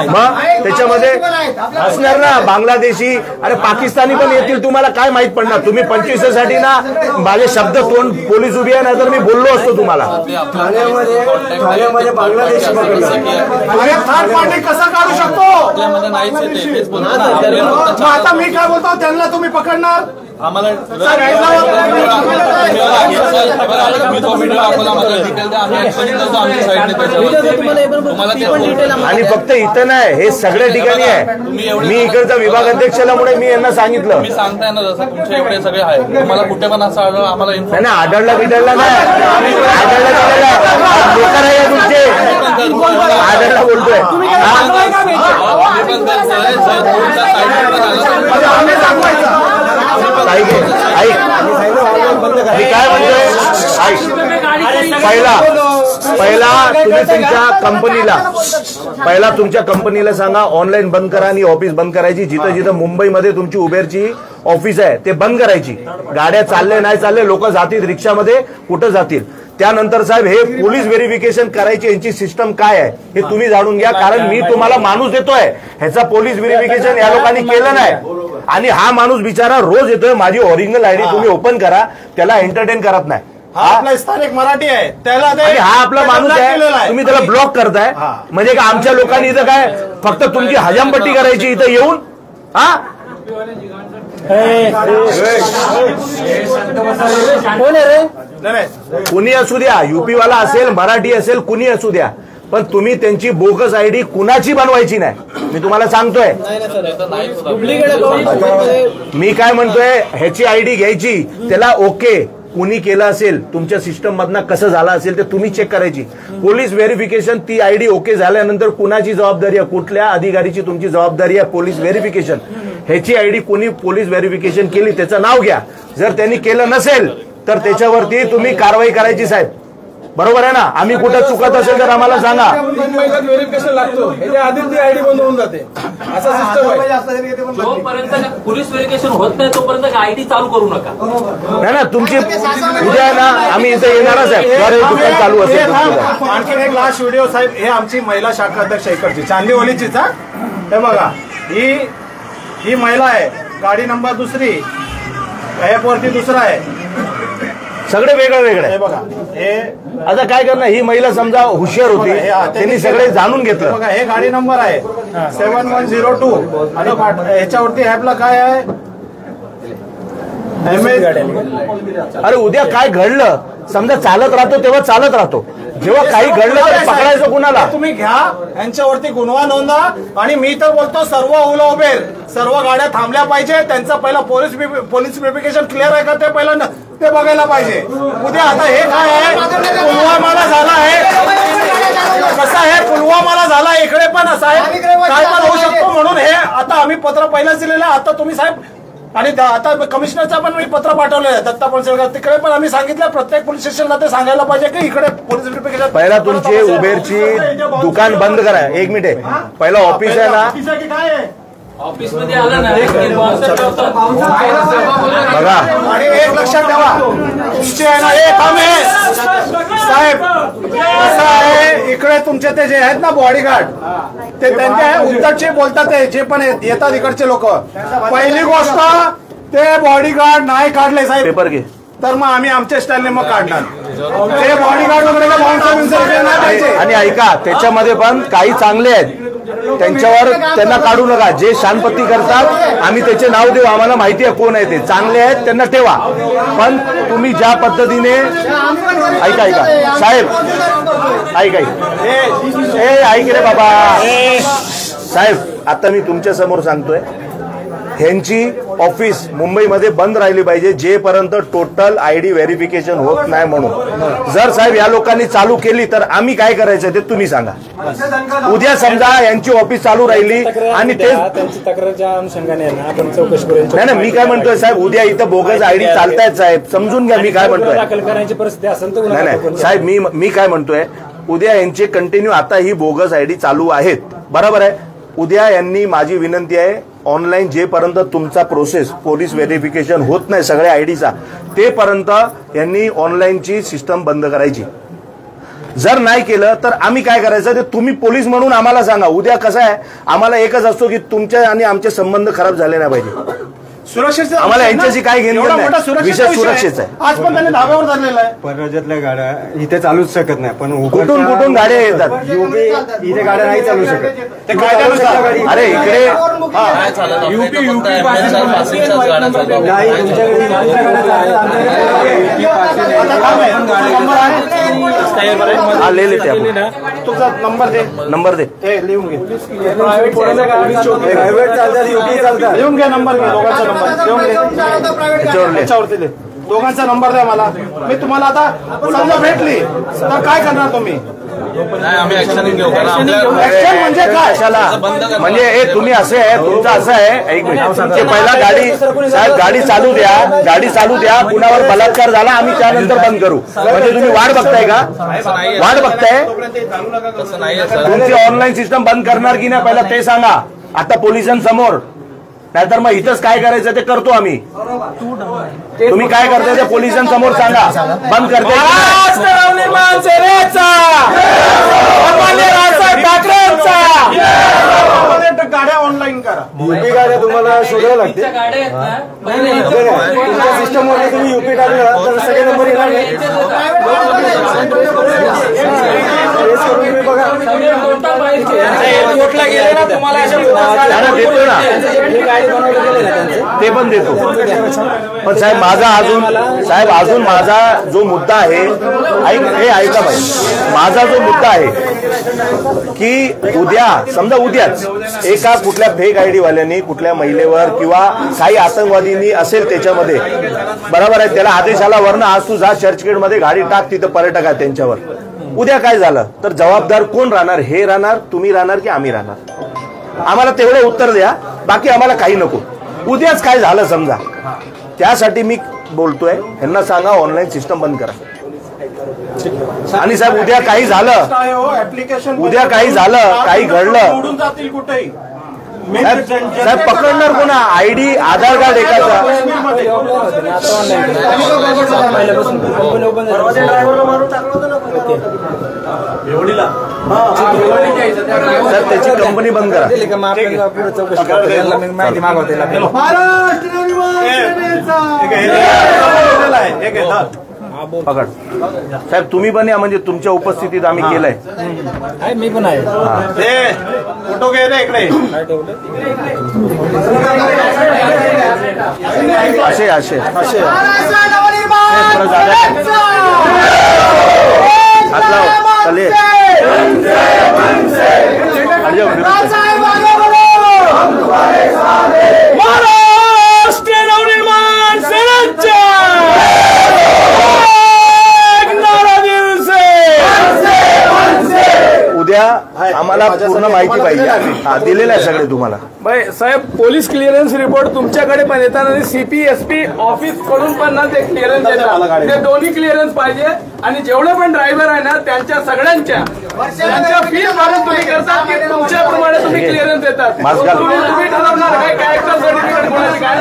मग त्याच्यामध्ये असणार ना बांगलादेशी. अरे पाकिस्तानी पण येतील. तुम्हाला काय माहित पडणार? तुम्ही 25 साठी ना माझे शब्द तोंड पोलीस उभी आहे ना, तर मी बोललो असतो तुम्हाला. ठाण्यामध्ये बांगलादेशी अरे थर्ड पार्टी कसा काढू शकतो? आता मी काय बोलतो, त्यांना तुम्ही पकडणार? आम्हाला आणि फक्त इथं नाही, हे सगळ्या ठिकाणी आहे. मी इकडचा विभाग अध्यक्ष असल्यामुळे मी यांना सांगितलं. मी सांगताय ना, जसं तुमचे एवढे सगळे आहे, तुम्हाला कुठे पण असं आढळलं आम्हाला नाही आढळला बिढळला नाही. लोक आहे तुमचे आढळला बोलतोय. मी काय म्हणतोय, पहिला तुमच्या कंपनीला सांगा ऑनलाईन बंद करा आणि ऑफिस बंद करायची. जिथं जिथं मुंबईमध्ये तुमची उबेरची ऑफिस आहे ते बंद करायची. गाड्या चालले नाही चालले, लोक जातील रिक्षामध्ये, कुठं जातील. त्यानंतर साहेब हे पोलीस व्हेरिफिकेशन करायची यांची सिस्टम काय आहे हे तुम्ही जाणून घ्या. कारण मी तुम्हाला माणूस देतोय, ह्याचा पोलीस व्हेरिफिकेशन या लोकांनी केलं नाही. आणि हा माणूस बिचारा रोज येतोय. माझी ओरिजिनल आयडी तुम्ही ओपन करा, त्याला एंटरटेन करत नाही. हा आपला स्थानिक मराठी आहे, त्याला हा आपला माणूस आहे, तुम्ही त्याला ब्लॉक करताय. म्हणजे का आमच्या लोकांनी इथं काय फक्त तुमची हजामपट्टी करायची इथं येऊन? हा कुणी असू द्या, युपी वाला असेल, मराठी असेल, कुणी असू द्या, पण तुम्ही त्यांची बोगस आयडी कुणाची बनवायची नाही. मी तुम्हाला सांगतोय. मी काय म्हणतोय, ह्याची आयडी घ्यायची, त्याला ओके कुणी केलं असेल, तुमच्या सिस्टम मधनं कसं झालं असेल ते तुम्ही चेक करायची. पोलीस व्हेरिफिकेशन, ती आयडी ओके झाल्यानंतर कुणाची जबाबदारी आहे, कुठल्या अधिकारीची तुमची जबाबदारी आहे पोलीस व्हेरिफिकेशन. ह्याची आयडी कोणी पोलीस व्हेरिफिकेशन केली त्याचं नाव घ्या. जर त्यांनी केलं नसेल तर त्याच्यावरती तुम्ही कारवाई करायची साहेब. बरोबर आहे ना? आम्ही कुठं चुकत असेल तर आम्हाला सांगा. व्हेरिफिकेशन लागतो, ह्याच्या आधीच ती आयडी बंद होऊन जाते. असा सिस्टम आहे. जोपर्यंत पोलीस व्हेरिफिकेशन होत नाही तोपर्यंत आयडी चालू करू नका. नाही ना, तुमची उद्या ना आम्ही इथे येणारच आहे. दुकान चालू असेल. आणखीन एक लास्ट व्हिडिओ साहेब, हे आमची महिला शाखा अध्यक्ष इकडची चांदिवलीचीच. हे बघा, ही महिला आहे, गाडी नंबर 2, ॲपवरती 2 आहे. सगळे वेगळं वेगळं हे बघा हे आता काय करणार, ही महिला समजा हुशार होती, त्यांनी सगळे जाणून घेतलं. बघा हे गाडी नंबर आहे 7102 आणि याच्यावरती ऍपला काय आहे अरे उद्या काय घडलं समजा चालत राहतो तेव्हा चालत राहतो, जेव्हा काही घडलं तर पकडायचं कुणाला? तुम्ही घ्या यांच्यावरती गुन्हा नोंदा आणि मी तर बोलतो सर्व ओला उबेर सर्व गाड्या थांबल्या पाहिजे, त्यांचा पहिला पोलीस व्हेरिफिकेशन क्लिअर आहे का ते पहिलं ते बघायला पाहिजे. उद्या आता हे काय आहे पुलवामाला झाला आहे, कसं आहे पुलवामाला झाला इकडे पण असं आहे काय पण होऊ शकतो म्हणून हे आता आम्ही पत्र पहिलंच दिलेलं आहे. आता तुम्ही साहेब आणि आता कमिशनरचा पण मी पत्र पाठवलं आहे दत्ता पळसेकर, तिकडे पण आम्ही सांगितलं प्रत्येक पोलीस स्टेशनला ते सांगायला पाहिजे की इकडे पोलीस व्हेरिफिकेशन पहिला तुमची उबेरची दुकान बंद करा. 1 मिनिट पहिला ऑफिस आहे ना, काय आहे ऑफिस मध्ये आलं ना बघा आणि एक लक्षात ठेवा तुमचे आहे ना हे काम आहे साहेब कसं आहे इकडे तुमचे ते जे आहेत ना बॉडीगार्ड ते त्यांच्या उत्तरचे बोलतात ते जे पण येतात इकडचे लोक. पहिली गोष्ट ते बॉडीगार्ड नाही काढले साहेब पेपर घे तर मग आम्ही आमच्या स्टाईलने मग काढणार ते बॉडीगार्ड वगैरे. आणि ऐका त्याच्यामध्ये पण काही चांगले आहेत, त्यांच्यावर त्यांना काढू नका. जे शानपत्ती करतात आम्ही त्याचे नाव देऊ, आम्हाला माहिती आहे कोण आहे ते, चांगले आहेत त्यांना ठेवा. पण तुम्ही ज्या पद्धतीने ऐका साहेब ऐक रे बाबा साहेब, आता मी तुमच्या समोर सांगतोय ह्यांची ऑफिस मुंबईमध्ये बंद राहिली पाहिजे जेपर्यंत टोटल आयडी व्हेरिफिकेशन होत नाही म्हणून. जर साहेब या लोकांनी चालू केली तर आम्ही काय करायचं ते तुम्ही सांगा. उद्या समजा यांची ऑफिस चालू राहिली आणि ते त्यांची तक्रारच्या अनुषंगाने आपण चौकशी करू. नाही मी काय म्हणतोय साहेब, उद्या इथं बोगस आयडी चालतायत साहेब, समजून घ्या मी काय म्हणतोय. दाखल करायची परिस्थिती असेल तर नाही साहेब मी काय म्हणतोय, उद्या यांचे कंटिन्यू आता ही बोगस आयडी चालू आहेत बरोबर आहे. उद्या यांनी माझी विनंती आहे ऑनलाईन जेपर्यंत तुमचा प्रोसेस पोलीस व्हेरिफिकेशन होत नाही सगळ्या आयडीचा तेपर्यंत यांनी ऑनलाईनची सिस्टम बंद करायची. जर नाही केलं तर आम्ही काय करायचं ते तुम्ही पोलीस म्हणून आम्हाला सांगा. उद्या कसं आहे आम्हाला एकच असतो की तुमच्या आणि आमचे संबंध खराब झाले नाही पाहिजे. सुरक्षेचं आम्हाला यांच्याशी काय घेणं एवढा मोठा नाही, विषय सुरक्षेचा आहे. आज पण त्यांनी धाब्यावर धरलेला आहे. परराज्यातल्या गाड्या इथे चालूच शकत नाही, पण कुठून गाड्या येतात युपी इथे गाड्या नाही चालू शकत. ते कायद्यानुसार अरे इकडे काय चालत युपी पासिंगच्याच गाड्या चालू नाही तुमच्याकडे हा ले तुझा नंबर दे हे लिहून घे प्रायव्हेट चालतात युपी चालतात. लिहून घ्या नंबर घे दोघांचा नंबर लिहून घे याच्यावरती लिह. दोघांचा नंबर द्या मला. मी तुम्हाला आता समजा भेटली तर काय करणार तुम्ही? नाही आम्ही ऍक्शन घेऊ कारण ऍक्शन म्हणजे काय? कशाला म्हणजे हे तुम्ही असे आहे तुमचं असं आहे. एक मिनिट ते पहिला साहेब गाडी चालू द्या कुणावर बलात्कार झाला आम्ही त्यानंतर बंद करू. म्हणजे तुम्ही वाट बघताय का? वाट बघताय तसं नाही सर. तुमची ऑनलाईन सिस्टम बंद करणार की नाही पहिला ते सांगा आता पोलिसांसमोर, नाहीतर मग इथंच काय करायचं ते करतो आम्ही. तुम्ही काय करताय ते पोलिसांसमोर सांगा बंद करते. गाड्या ऑनलाईन करा. युपी गाड्या तुम्हाला शोधायला लागते. तुमच्या सिस्टम मध्ये तुम्ही युपी टाकला तर सगळे नंबर येणार नाही. बघा देतो ना ते पण देतो. पण साहेब अजून माझा जो मुद्दा आहे ऐका पाहिजे. माझा जो मुद्दा आहे की समजा उद्याच एका कुठल्या फेक आयडी वाल्यांनी कुठल्या महिलेवर किंवा काही आतंकवादींनी असेल त्याच्यामध्ये बरोबर आहे, त्याला आदेश आला वरनं आज तू जा चर्चगेट मध्ये गाडी टाक तिथं पर्यटक आहे त्यांच्यावर. उद्या काय झालं तर जबाबदार कोण राहणार? हे राहणार, तुम्ही राहणार की आम्ही राहणार? आम्हाला तेवढे उत्तर द्या, बाकी आम्हाला काही नको. उद्याच काय झालं समजा, त्यासाठी मी बोलतोय ह्यांना सांगा ऑनलाईन सिस्टम बंद करा. आणि साहेब उद्या काही झालं काही घडलं जातील कुठेही साहेब पकडणार कोणा? आयडी आधार कार्ड एकाचा सर त्याची कंपनी बंद करा. माहिती मागवते पकड साहेब, तुम्ही पण या, म्हणजे तुमच्या उपस्थितीत आम्ही केलंय. मी पण आहे. फोटो घे रे इकडे. असे असे हात लाव, चले. महाराष्ट्र नवनिर्माण सेनेचा उद्या आम्हाला पूर्ण माहिती पाहिजे. हा, दिलेलं आहे सगळे तुम्हाला. साहेब, पोलीस क्लिअरन्स रिपोर्ट तुमच्याकडे पण येतात आणि CP/SP ऑफिस कडून पण ना ते क्लिअरन्स येतात. ते दोन्ही क्लिअरन्स पाहिजे आणि जेवढे पण ड्रायव्हर आहे ना त्यांच्या सगळ्यांच्या फीस भरून तुम्ही करतात की तुमच्याप्रमाणे तुम्ही क्लिअरन्स देतात. तुम्ही ठरवणार काय कॅरेक्टर सर्टिफिकेट कोणाची काय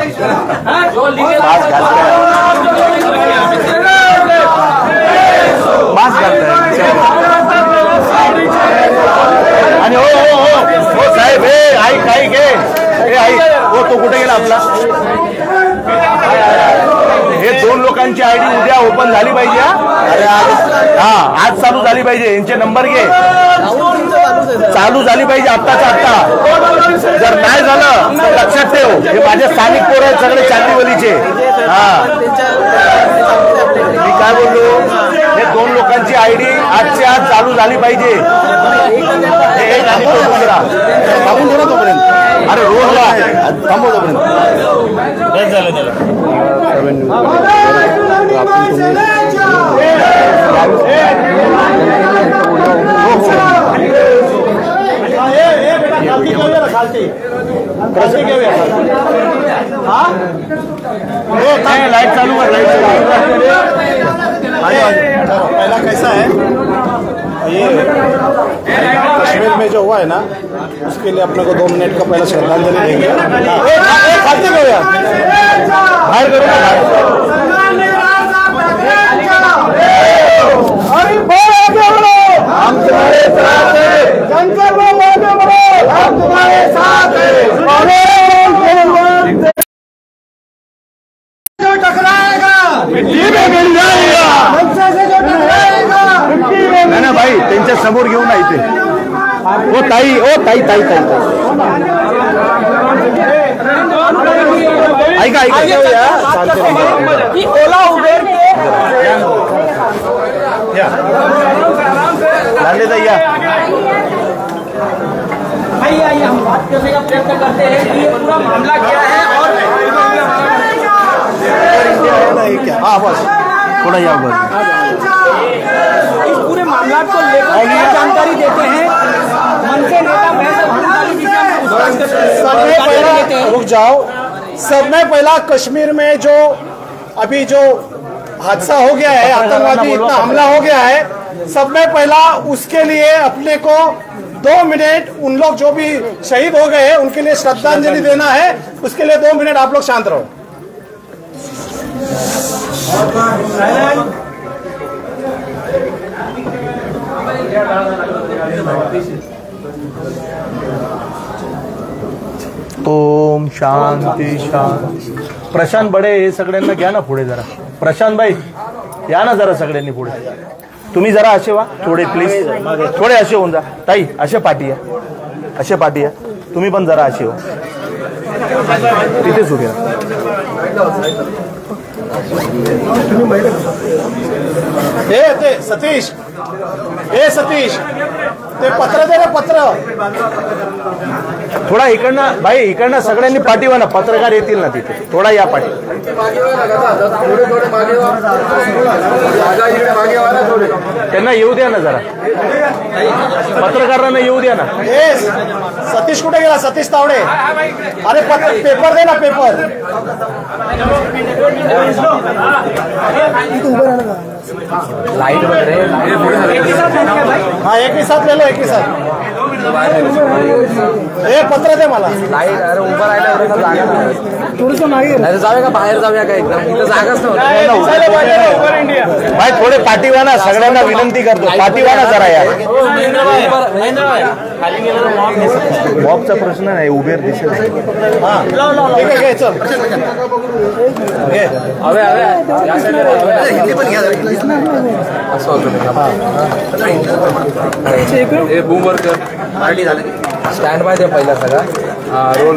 आणि हो साहेब, हे ऐक घे, हे ऐक हो, तो कुठे गेला आपला? हे 2 लोकांची आयडी उद्या ओपन झाली पाहिजे. हा, आज चालू झाली पाहिजे. यांचे नंबर घे, चालू झाली पाहिजे आत्ताच्या आत्ता. जर नाही झालं तर लक्षात ठेव, हे माझे स्थानिक पोर आहेत सगळे चांदीवलीचे. हा, मी काय बोललो, हे 2 लोकांची आयडी आजच्या आज चालू झाली पाहिजे. थांबून थोडा तोपर्यंत, अरे रोडला थांबव तोपर्यंत. लाइट चालू कर, लाइट चालू. पहला कैसा है, ये कश्मीर में जो हुआ है ना, उसके लिए अपने को 2 मिनट का पहला श्रद्धांजलि देंगे. खाते करो यार, बाहर करो ना. हम तुम्हारे साथ हैं, शंकर बाबा आगे बढ़ो, हम तुम्हारे साथ हैं. जो टकराएगा मिट्टी में मिल जाएगा, हमसे से जो टकराएगा मिट्टी में. नाही ना भाई, त्यांच्या समोर घेऊन ना इथे. ओ ताई, ऐका ओला उबेर लांडे ताई या. हम बात करने का प्रयत्न करते हैं कि ये पूरा मामला क्या है और हाँ बस थोड़ा यहाँ बस. इस पूरे मामला को लेकर क्या जानकारी देते हैं मनसे नेता रुक जाओ. सबने पहला कश्मीर में जो अभी जो हादसा हो गया है, आतंकवादी इतना हमला हो गया है, सबने पहला उसके लिए अपने को 2 मिनट, उन लोग जो भी शहीद हो गए हैं उनके लिए श्रद्धांजलि देना है. उसके लिए 2 मिनट आप लोग शांत रहो. ओम शांती शांती. प्रशांत बडे हे सगळ्यांना घ्या ना पुढे जरा. प्रशांत भाई या ना जरा सगळ्यांनी पुढे. तुम्ही जरा असे वा थोडे प्लीज, थोडे असे होऊन जा. ताई असे पाठी या, असे पाठी या. तुम्ही पण जरा असे हो, तिथेच उभे राहा. ते सतीश, सतीश ते पत्र दे रे, पत्र. थोडा इकडनं भाई, इकडनं सगळ्यांनी पाठी वा ना, पत्रकार येतील ना तिथे. थोडा या पाठी. त्यांना येऊ द्या ना जरा, पत्रकारांना येऊ द्या ना. सतीश कुठे गेला? सतीश तावडे, अरे पेपर दे ना, पेपर. लाइट वगैरह हाँ, एक ही साथ ले लो, एक ही साथ. हे पत्र दे मला. अरे उभं राहिल्यावर जागा नाही. थोडंसं मागे जाऊया का बाहेर जाऊया का एकदम इथं जागाच भाई थोडे पाठीवा ना, सगळ्यांना विनंती करतो पाठीवा ना जरा यार. मॉबचा प्रश्न नाही, उबेर दिसेल. ठीक आहे चल असं होतं. स्टँड बाय दे पहिला सगळा रोल.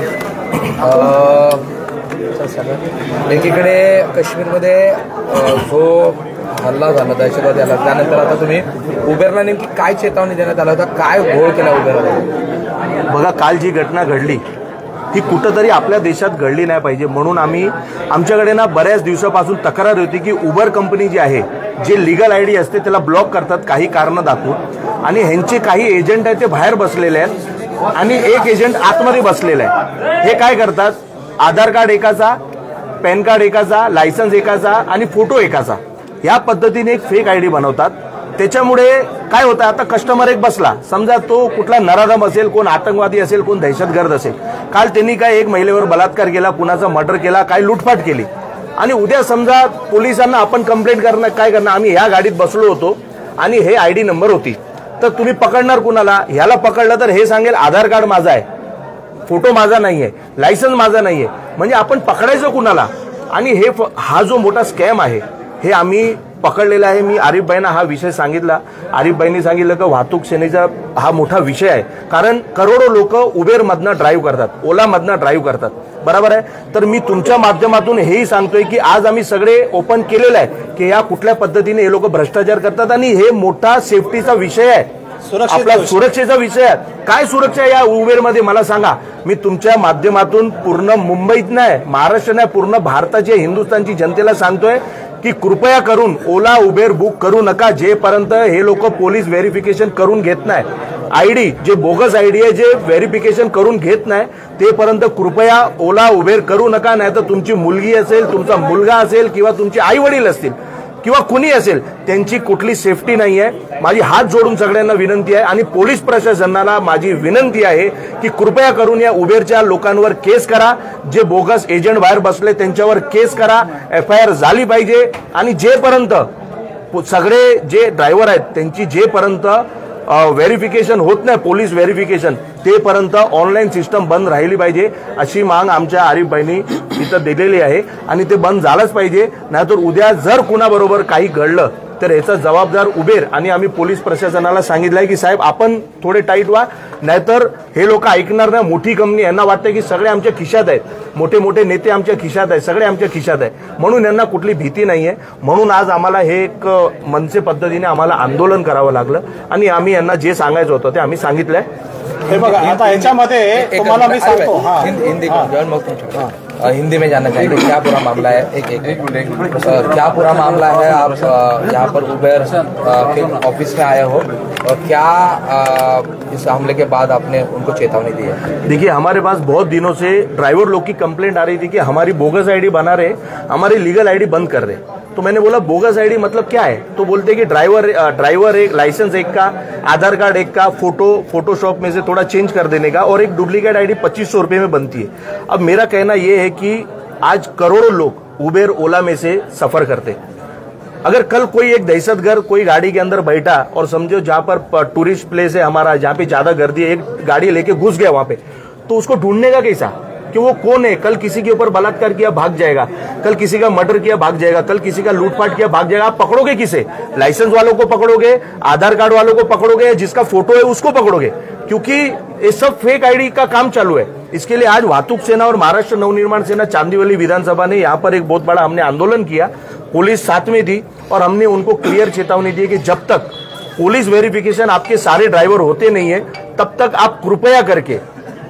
एकीकडे काश्मीरमध्ये जो हल्ला झाला दहशतवादी हल्ला, त्यानंतर आता तुम्ही उबेरला नेमकी काय चेतावणी देण्यात आला होता, काय घोळ केला उबेरला? बघा, काल जी घटना घडली ही कुठंतरी आपल्या देशात घडली नाही पाहिजे, म्हणून आमच्याकडे ना बऱ्याच दिवसापासून तक्रार होती की उबर कंपनी जी आहे, जे लिगल आयडी असते त्याला ब्लॉक करतात काही कारण दाखवून, आणि ह्यांचे काही एजंट आहेत ते बाहेर बसलेले आहेत आणि एक एजंट आतमध्ये बसलेला आहे. हे काय करतात, आधार कार्ड एकाचा, पॅन कार्ड एकाचा, लायसन्स एकाचा आणि फोटो एकाचा, या पद्धतीने एक फेक आयडी बनवतात. त्याच्यामुळे काय होतं, आता कस्टमर एक बसला, समजा तो कुठला नराधम असेल, कोण आतंकवादी असेल, कोण दहशतगर्द असेल. काल त्यांनी काय एक महिलेवर बलात्कार केला, कुणाचा मर्डर केला, काय लूटपाट केली, आणि उद्या समजा पोलिसांना आपण कंप्लेंट करणार, काय करणार, आम्ही ह्या गाडीत बसलो होतो आणि हे आयडी नंबर होती, तर तुम्ही पकडणार कुणाला? ह्याला पकडलं तर हे सांगेल आधार कार्ड माझा आहे, फोटो माझा नाहीये, लायसन्स माझा नाहीये, म्हणजे आपण पकडायचं कुणाला? आणि हा जो मोठा स्कॅम आहे हे आम्ही पकडलेला आहे. मी आरिफबाईंना हा विषय सांगितला. आरिफबाईंनी सांगितलं की वाहतूक सेनेचा हा मोठा विषय आहे, कारण करोडो लोक उबेरमधनं ड्राईव्ह करतात, ओलामधनं ड्राईव्ह करतात, बरोबर आहे. तर मी तुमच्या माध्यमातून हेही सांगतोय की आज आम्ही सगळे ओपन केलेलं आहे की या कुठल्या पद्धतीने हे लोक भ्रष्टाचार करतात, आणि हे मोठा सेफ्टीचा विषय आहे, आपला सुरक्षेचा विषय आहे. काय सुरक्षा या उबेरमध्ये मला सांगा. मी तुमच्या माध्यमातून पूर्ण मुंबईत नाही, महाराष्ट्र नाही, पूर्ण भारताच्या हिंदुस्थानची जनतेला सांगतोय की कृपया करून ओला उबेर बुक करू नका जेपर्यंत हे लोक पोलीस व्हेरिफिकेशन करून घेत नाही. आयडी जे बोगस आयडी आहे, जे व्हेरिफिकेशन करून घेत नाही, तेपर्यंत कृपया ओला उबेर करू नका. नाही तर तुमची मुलगी असेल, तुमचा मुलगा असेल, किंवा तुमचे आई वडील असतील, किंवा कुणी असेल, त्यांची कुठली सेफ्टी नाही आहे. माझी हात जोडून सगळ्यांना विनंती आहे, आणि पोलीस प्रशासनाला माझी विनंती आहे की कृपया करून या उबेरच्या लोकांवर केस करा. जे बोगस एजंट बाहेर बसले त्यांच्यावर केस करा, FIR झाली पाहिजे. आणि जेपर्यंत सगळे जे ड्रायव्हर आहेत त्यांची जेपर्यंत व्हेरिफिकेशन होत नाही, पोलीस व्हेरिफिकेशन, तेपर्यंत ऑनलाईन सिस्टम बंद राहिली पाहिजे, अशी माग आमच्या आरिफबाईंनी इथं दिलेली आहे. आणि ते बंद झालंच पाहिजे, नाहीतर उद्या जर कुणाबरोबर काही घडलं तर याचा जबाबदार उबेर. आणि आम्ही पोलीस प्रशासनाला सांगितलंय की साहेब आपण थोडे टाईट व्हा, नाहीतर हे लोक ऐकणार नाही. मोठी कंपनी, यांना वाटतं की सगळे आमच्या खिशात आहेत, मोठे मोठे नेते आमच्या खिशात आहेत, सगळे आमच्या खिशात आहे, म्हणून यांना कुठली भीती नाहीये. म्हणून आज आम्हाला हे एक मनसे पद्धतीने आम्हाला आंदोलन करावं लागलं, आणि आम्ही यांना जे सांगायचं होतं ते आम्ही सांगितलंय. हे बघा, आता याच्यामध्ये तुम्हाला मी सांगतो, हिंदी में जानना चाहेंगे क्या पूरा मामला है? एक क्या पूरा मामला है? आप यहाँ पर उबेर के ऑफिस में आए हो, और क्या इस हमले के बाद आपने उनको चेतावनी दी है? देखिए, हमारे पास बहुत दिनों से ड्राइवर लोग की कंप्लेंट आ रही थी कि हमारी बोगस आईडी बना रहे, हमारी लीगल आईडी बंद कर रहे. तो मैंने बोला बोगस आईडी मतलब क्या है? तो बोलते कि ड्राइवर एक, लाइसेंस एक का, आधार कार्ड एक का, फोटोशॉप में से थोड़ा चेंज कर देने का, और एक डुप्लीकेट आईडी 2500 रुपए में बनती है. अब मेरा कहना यह है कि आज करोड़ों लोग उबेर ओला में से सफर करते. अगर कल कोई एक दहशतगर्द कोई गाड़ी के अंदर बैठा और समझो जहां पर टूरिस्ट प्लेस है हमारा, जहां पे ज्यादा गर्दी है, एक गाड़ी लेके घुस गया वहां पे, तो उसको ढूंढने का कैसा कि वो कौन है? कल किसी के ऊपर बलात्कार किया भाग जाएगा, कल किसी का मर्डर किया भाग जाएगा, कल किसी का लूटपाट किया भाग जाएगा. आप पकड़ोगे किसे? लाइसेंस वालों को पकड़ोगे, आधार कार्ड वालों को पकड़ोगे, जिसका फोटो है उसको पकड़ोगे, क्योंकि ये सब फेक आईडी का काम चालू है. इसके लिए आज वाहतूक सेना और महाराष्ट्र नवनिर्माण सेना चांदीवली विधानसभा ने यहाँ पर एक बहुत बड़ा हमने आंदोलन किया. पुलिस साथ में थी और हमने उनको क्लियर चेतावनी दी कि जब तक पुलिस वेरिफिकेशन आपके सारे ड्राइवर होते नहीं है, तब तक आप कृपया करके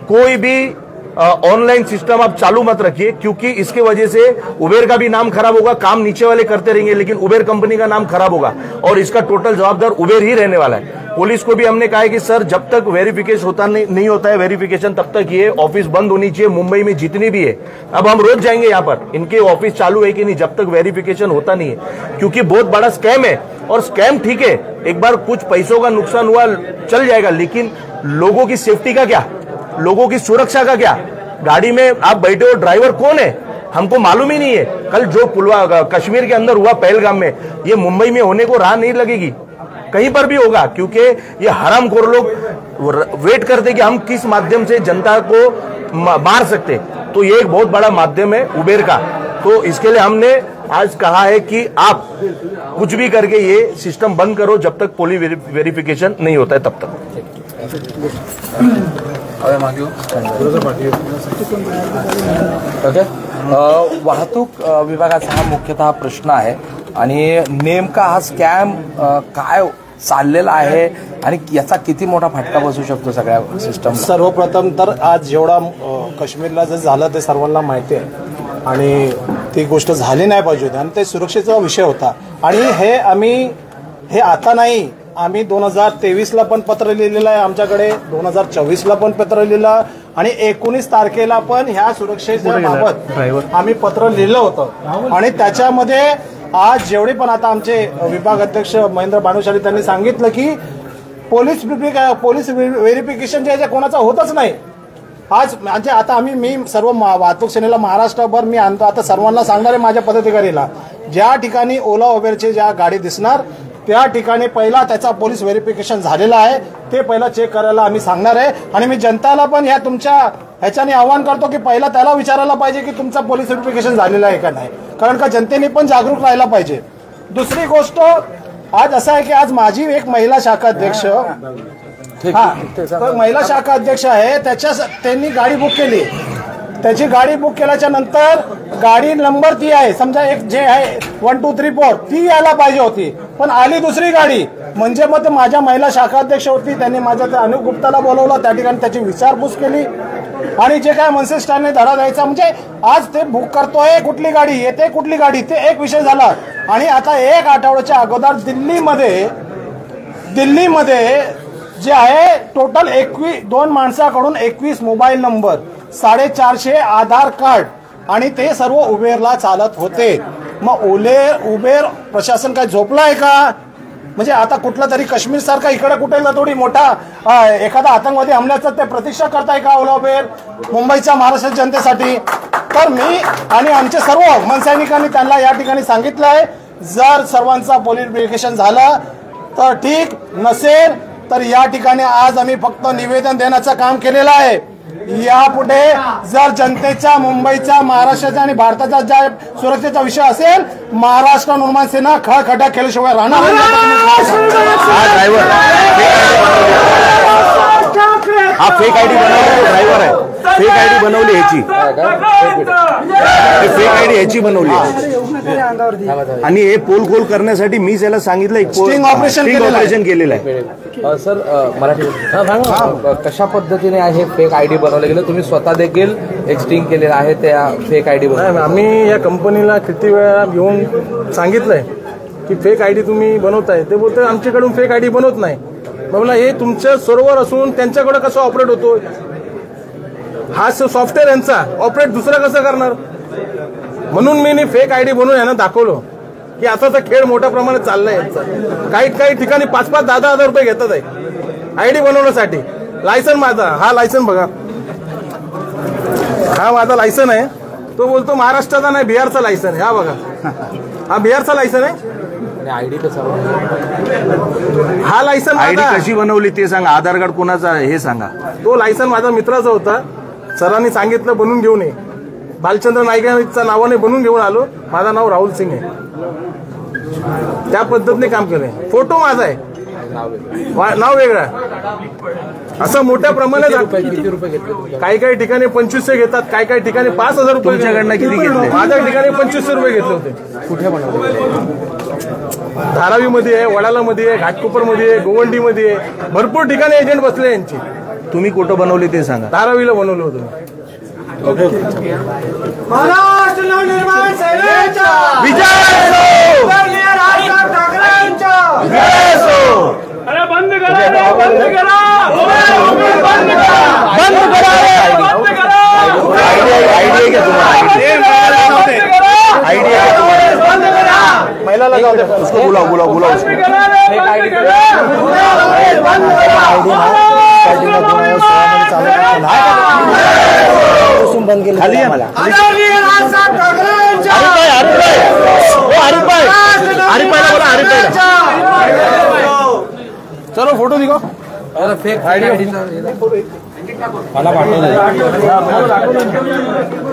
कोई भी ऑनलाइन सिस्टम आप चालू मत रखिए, क्योंकि इसके वजह से उबेर का भी नाम खराब होगा. काम नीचे वाले करते रहेंगे, लेकिन उबेर कंपनी का नाम खराब होगा, और इसका टोटल जवाबदार उबेर ही रहने वाला है. पुलिस को भी हमने कहा है कि सर जब तक वेरिफिकेशन नहीं होता है वेरिफिकेशन, तब तक ये ऑफिस बंद होनी चाहिए. मुंबई में जितनी भी है, अब हम रोज जाएंगे यहाँ पर, इनके ऑफिस चालू है कि नहीं, जब तक वेरिफिकेशन होता नहीं है, क्योंकि बहुत बड़ा स्कैम है. और स्कैम ठीक है, एक बार कुछ पैसों का नुकसान हुआ चल जाएगा, लेकिन लोगों की सेफ्टी का क्या, लोगों की सुरक्षा का क्या? गाड़ी में आप बैठे हो, ड्राइवर कौन है हमको मालूम ही नहीं है। कल जो कश्मीर के अंदर हुआ पहलगाम में, ये मुंबई में होने को राह नहीं लगेगी, कहीं पर भी होगा, क्योंकि ये हरामखोर लोग वेट करते कि हम किस माध्यम से जनता को मार सकते। तो ये एक बहुत बड़ा माध्यम है उबेर का। तो इसके लिए हमने आज कहा है कि आप कुछ भी करके ये सिस्टम बंद करो, जब तक पुलिस वेरिफिकेशन नहीं होता है तब तक। वाहतूक विभागाचा हा मुख्यतः प्रश्न आहे आणि नेमका हा स्कॅम काय चाललेला आहे आणि याचा किती मोठा फटका बसू शकतो सगळ्या सिस्टम? सर्वप्रथम तर आज जेवढा काश्मीरला जे झालं ते सर्वांना माहिती आहे आणि ती गोष्ट झाली नाही पाहिजे होती आणि ते सुरक्षेचा विषय होता. आणि हे आता नाही, आम्ही 2023ला पण पत्र लिहिलेलं आहे आमच्याकडे, 2024ला पण पत्र लिहिलं आणि 19 तारखेला पण ह्या सुरक्षेच्या बाबत आम्ही पत्र लिहिलं होतं. आणि त्याच्यामध्ये आज जेवढे पण आता आमचे विभाग अध्यक्ष महेंद्र भानुशाली त्यांनी सांगितलं की पोलीस व्हेरिफिकेशन जे कोणाचा होतच नाही. आज म्हणजे आता मी सर्व वाहतूक सेनेला महाराष्ट्रभर मी आणतो, आता सर्वांना सांगणार आहे माझ्या पदाधिकारीला, ज्या ठिकाणी ओला उबेरचे ज्या गाडी दिसणार त्या ठिकाणी पहिला त्याचा पोलीस व्हेरिफिकेशन झालेला आहे, ते पहिला चेक करायला आम्ही सांगणार आहे. आणि मी जनताला पण ह्या तुमच्या ह्याच्याने आवाहन करतो की पहिला त्याला विचारायला पाहिजे की तुमचा पोलीस व्हेरिफिकेशन झालेला आहे का नाही, कारण का जनतेने पण जागरूक राहायला पाहिजे. दुसरी गोष्ट आज असं आहे की आज माझी एक महिला शाखा अध्यक्ष महिला शाखा अध्यक्ष आहे, त्यांनी गाडी बुक केली. त्याची गाडी बुक केल्याच्या नंतर गाडी नंबर ती आहे, समजा एक जे आहे 1 2 3 4 ती यायला पाहिजे होती, पण आली दुसरी गाडी. म्हणजे मग माझ्या महिला शाखा अध्यक्ष होती, त्यांनी माझ्या अनूप गुप्ताला बोलवलं, त्या ठिकाणी त्याची विचारपूस केली आणि जे काय मनसे स्टँडने धडा द्यायचा, म्हणजे आज ते बुक करतोय कुठली गाडी येते कुठली गाडी, ते एक विषय झाला. आणि आता एक आठवड्याच्या अगोदर दिल्लीमध्ये जे आहे टोटल 2 माणसाकडून 21 मोबाईल नंबर, 450 आधार कार्ड आणि ते सर्व उबेरला चालत होते. मग उबेर प्रशासन काय झोपलाय का? म्हणजे आता कुठला तरी काश्मीर सारखा इकडे कुठे थोडी मोठा एखादा आतंकवादी हमल्याचा ते प्रतीक्षा करताय का ओला उबेर मुंबईच्या महाराष्ट्र जनतेसाठी? तर मी आणि आमचे सर्व मनसैनिकांनी त्यांना या ठिकाणी सांगितलं आहे, जर सर्वांचा पोलीस व्हेरिफिकेशन झालं तर ठीक, नसेल तर या ठिकाणी आज आम्ही फक्त निवेदन देण्याचं काम केलेलं आहे. यापुढे जर जनतेच्या, मुंबईच्या, महाराष्ट्राच्या आणि भारताचा ज्या सुरक्षेचा विषय असेल, महाराष्ट्र निर्माण सेना खळखटा केल्याशिवाय राहणार नाही. हा फेक आयडी बनवला ड्रायव्हर आहे, फेक आयडी बनवली ह्याची, फेक आयडी ह्याची बनवली आणि हे पोल करण्यासाठी मी त्याला सांगितलं एक स्टिंग ऑपरेशन केलेलं आहे. सर मराठी कशा पद्धतीने हे फेक आयडी बनवलं गेलं? तुम्ही स्वतः देखील एक स्टिंग केलेलं आहे त्या फेक आयडी बनवलं? आम्ही या कंपनीला किती वेळा घेऊन सांगितलंय की फेक आयडी तुम्ही बनवताय, ते बोलतोय आमच्याकडून फेक आयडी बनवत नाही. मला हे तुमचं सर्व्हर असून त्यांच्याकडे कसं ऑपरेट होतो? हा सॉफ्टवेअर यांचा ऑपरेट दुसरा कसं करणार? म्हणून मी फेक आयडी बनवून यांना दाखवलं की असाचा खेळ मोठ्या प्रमाणात चाललाय यांचा. काही ठिकाणी 5-5, 10-10 रुपये घेतात आहे आयडी बनवण्यासाठी. लायसन माझा, हा लायसन बघा, हा माझा लायसन आहे. तो बोलतो महाराष्ट्राचा नाही बिहारचा लायसन आहे. हा बघा, हा बिहारचा लायसन आहे. आयडी कसा, हा लायसन आयडी कशी बनवली ते सांगा, आधार कार्ड कोणाचा हे सांगा. तो लायसन माझा मित्राचा होता, सरांनी सांगितलं बनवून घेऊन ये. भालचंद्र नाईकांच्या नावाने बनवून घेऊन आलो. माझं नाव राहुल सिंग आहे. त्या पद्धतीने काम केलंय. फोटो माझा आहे, नाव वेगळं आहे. असं मोठ्या प्रमाणात किती रुपये घेतले? काही ठिकाणी 2500 घेतात, काही ठिकाणी 5000 रुपये. तुमच्याकडनं किती घेतले? माझ्या ठिकाणी 2500 रुपये घेतले होते. कुठे बनवले? धारावीमध्ये आहे, वडालामध्ये आहे, घाटकोपरमध्ये आहे, गोवंडीमध्ये आहे, भरपूर ठिकाणी एजंट बसले यांची. तुम्ही कुठं बनवले ते सांगा. धारावीला बनवलं होतं. महाराष्ट्र नवनिर्माण सेनेचा विजय असो! राज ठाकरेंचा विजय असो! अरे बंद करा, बंद करा, बंद करा! आयडी घ्या तुम्हाला, आयडी महिलाला जाऊ दे, उसको बुलाओ उसको. खाली या ना. हरिपायला बोला, हरिपायला. चलो फोटो दिखो. फेक मला पाठवलं.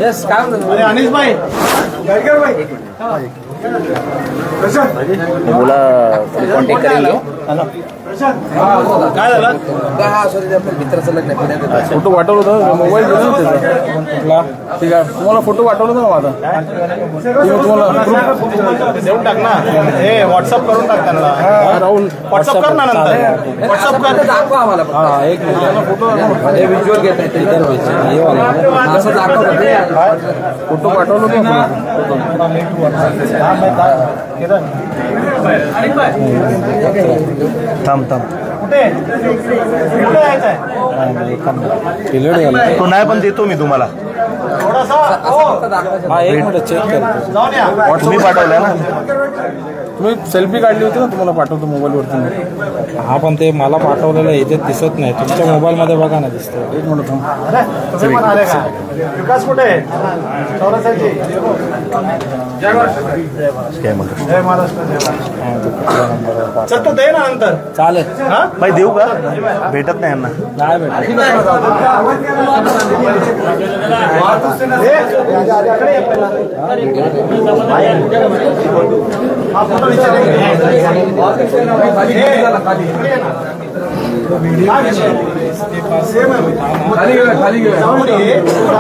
यस काय म्हणतो अरे अनिश भाई गायकर भाई बोला कॉन्टॅक्ट करेल काय झालं हा सॉरी मित्राचं लग्न आहे. फोटो पाठवलं होतं, मोबाईल दिला ना त्याचा. ठीक आहे, तुम्हाला फोटो पाठवलं होतं ना माझा. तुम्हाला देऊन टाक ना, हे व्हॉट्सअप करून टाक त्यांना. राहुल व्हॉट्सअप कर ना नंतर. व्हॉट्सअप कर. दाखवा आम्हाला हा एक मिनिट फोटो हे व्हिज्युअल घेत आहे असं दाखव फोटो पाठवलं होतं. थांब थांब. कुठे कुठे यायचंय? तो नाही पण देतो मी तुम्हाला. थोडासा हा एक मिनिट चेक करतो. जाऊन या. तुम्ही पाठवलाय ना. तुम्ही सेल्फी काढली होती ना, तुम्हाला पाठवतो मोबाईलवरती. हा पण ते मला पाठवलेलं याच्यात दिसत नाही, तुमच्या मोबाईलमध्ये बघा ना दिसतं. एक मिनिट थांब. अरे तुम्ही पण आले का? विकास कुठे आहे? चौरसाची. जय महाराष्ट्र. जय महाराष्ट्र. चल तो दे ना नंतर. चालेल. हा बाई देऊ का? भेटत नाही यांना. नाही भेट.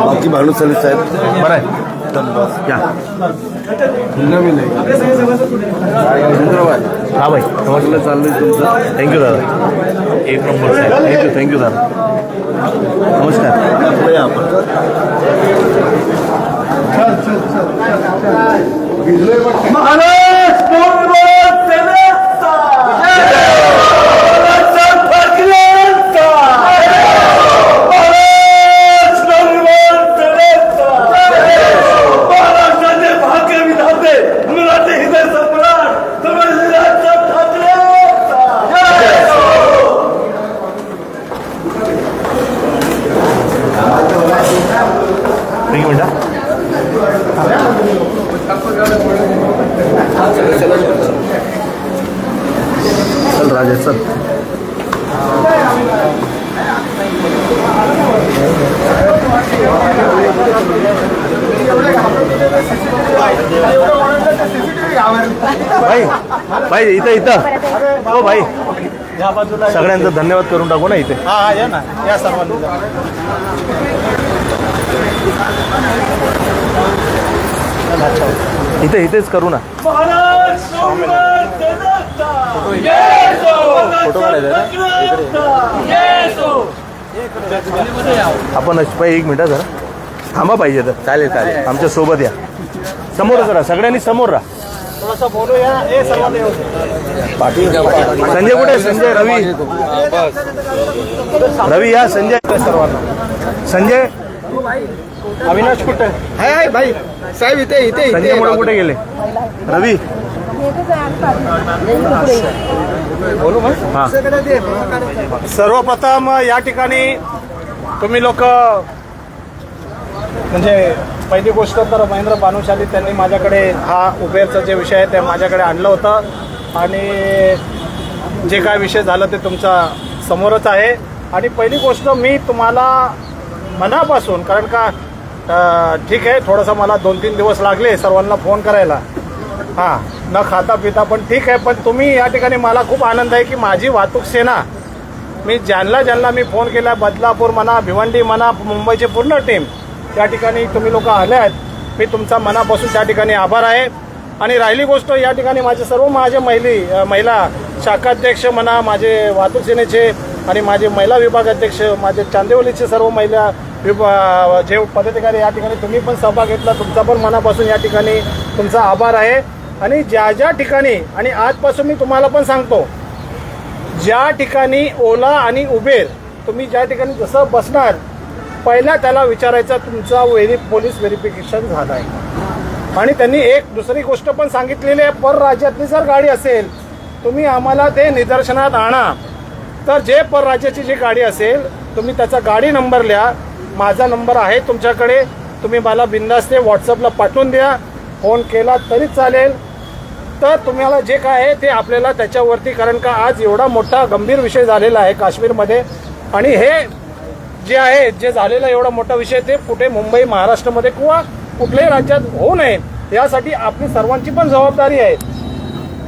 बाकी भांडू चालू साहेब बरं आहे. या हा भाई नमस्कार. चाललंय तुमचं. थँक्यू दादा, एक नंबर साहेब. थँक्यू दादा. नमस्कार. चल राजा चल. भाई भाई इथं इथं हो भाई, या बाजूला सगळ्यांचा धन्यवाद करून टाकू ना इथे. हा या ना, या सर्वांनी. इथे इथेच करू ना. आपण एक मिनिट जरा थांबा पाहिजे तर. चालेल चालेल, आमच्या सोबत या. समोर करा, सगळ्यांनी समोर राहा. थोडासा बोलूया. हे सर्वांनी संजय कुठे? संजय, रवी, रवी या. संजय, सर्वांना. संजय, अविनाश कुठे आहे? भाई साहेब इथे इथे संजय मुळे कुठे गेले? रवी बोलू मग. हा. सर्वप्रथम या ठिकाणी तुम्ही लोक, म्हणजे पहिली गोष्ट तर महेंद्र भानुशाली त्यांनी माझ्याकडे हा उबेरचा जे विषय आहे ते माझ्याकडे आणलं होतं, आणि जे काय विषय झालं ते तुमच्या समोरच आहे. आणि पहिली गोष्ट मी तुम्हाला मनापासून, कारण का ठीक आहे थोडंसं मला 2-3 दिवस लागले सर्वांना फोन करायला, हां न खाता पिता, पण ठीक आहे. पण तुम्ही या ठिकाणी, मला खूप आनंद आहे की माझी वाहतूक सेना, मी ज्यांना मी फोन केला, बदलापूर म्हणा, भिवंडी म्हणा, मुंबईची पूर्ण टीम या ठिकाणी तुम्ही लोक आले आहेत. मी तुमचा मनापासून त्या ठिकाणी आभार आहे. आणि राहिली गोष्ट, या ठिकाणी माझे महिला शाखाध्यक्ष म्हणा, माझे वाहतूक सेनेचे आणि माझे महिला विभाग अध्यक्ष, माझे चांदिवलीचे सर्व महिला जे पदाधिकारी या ठिकाणी तुम्ही पण सहभाग घेतला, तुमचा पण मनापासून या ठिकाणी तुमचा आभार आहे. आणि ज्या ठिकाणी, आणि आजपासून मी तुम्हाला पण सांगतो, ज्या ठिकाणी ओला आणि उबेर तुम्ही ज्या ठिकाणी जसं बसणार, पहिला त्याला विचारायचं तुमचा पोलीस व्हेरिफिकेशन झालं आहे. आणि त्यांनी एक दुसरी गोष्ट पण सांगितलेली आहे, परराज्यातली जर गाडी असेल तुम्ही आम्हाला ते निदर्शनात आणा. तर जे परराज्याची जी गाडी असेल तुम्ही त्याचा गाडी नंबर लिहा, माझा नंबर आहे तुमच्याकडे, तुम्ही मला बिंदास्त ते व्हॉट्सअपला पाठवून द्या, फोन केला तरी चालेल. तर तुम्हाला जे काय आहे ते आपल्याला त्याच्यावरती, कारण का आज एवढा मोठा गंभीर विषय झालेला आहे काश्मीरमध्ये, आणि हे जे आहे जे झालेला एवढा मोठा विषय ते कुठे मुंबई महाराष्ट्रामध्ये किंवा कुठल्याही राज्यात होऊ नये यासाठी आपली सर्वांची पण जबाबदारी आहे,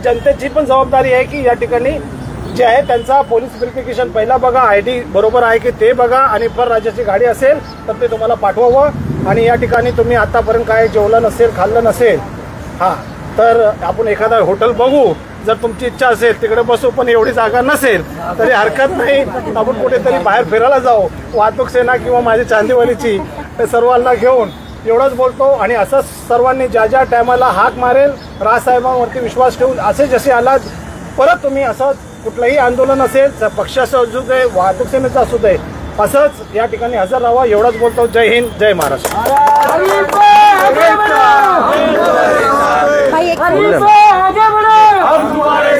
जनतेची पण जबाबदारी आहे की या ठिकाणी जे आहे त्यांचा पोलीस व्हेरिफिकेशन पहिला बघा, ID बरोबर आहे की ते बघा, आणि परराज्याची गाडी असेल तर ते तुम्हाला पाठवावं. आणि या ठिकाणी तुम्ही आतापर्यंत काय जेवलं नसेल, खाल्लं नसेल, हां, तर आपण एखादा हॉटेल बघू, जर तुमची इच्छा असेल तिकडे बसू, पण एवढी जागा नसेल तरी हरकत नाही, आपण कुठेतरी बाहेर फिरायला जाऊ. वाहतूक सेना किंवा माझी चांदीवालीची सर्वांना घेऊन एवढंच बोलतो. आणि असंच सर्वांनी ज्या ज्या टायमाला हाक मारेल, राजसाहेबांवरती विश्वास ठेवून असे जसे आलात परत तुम्ही असं कुठलंही आंदोलन असेल, पक्षाचं असू दे, वाहतूक सेनेचं असू दे, असंच या ठिकाणी हजर राहावा एवढंच बोलतो. जय हिंद, जय महाराष्ट्र.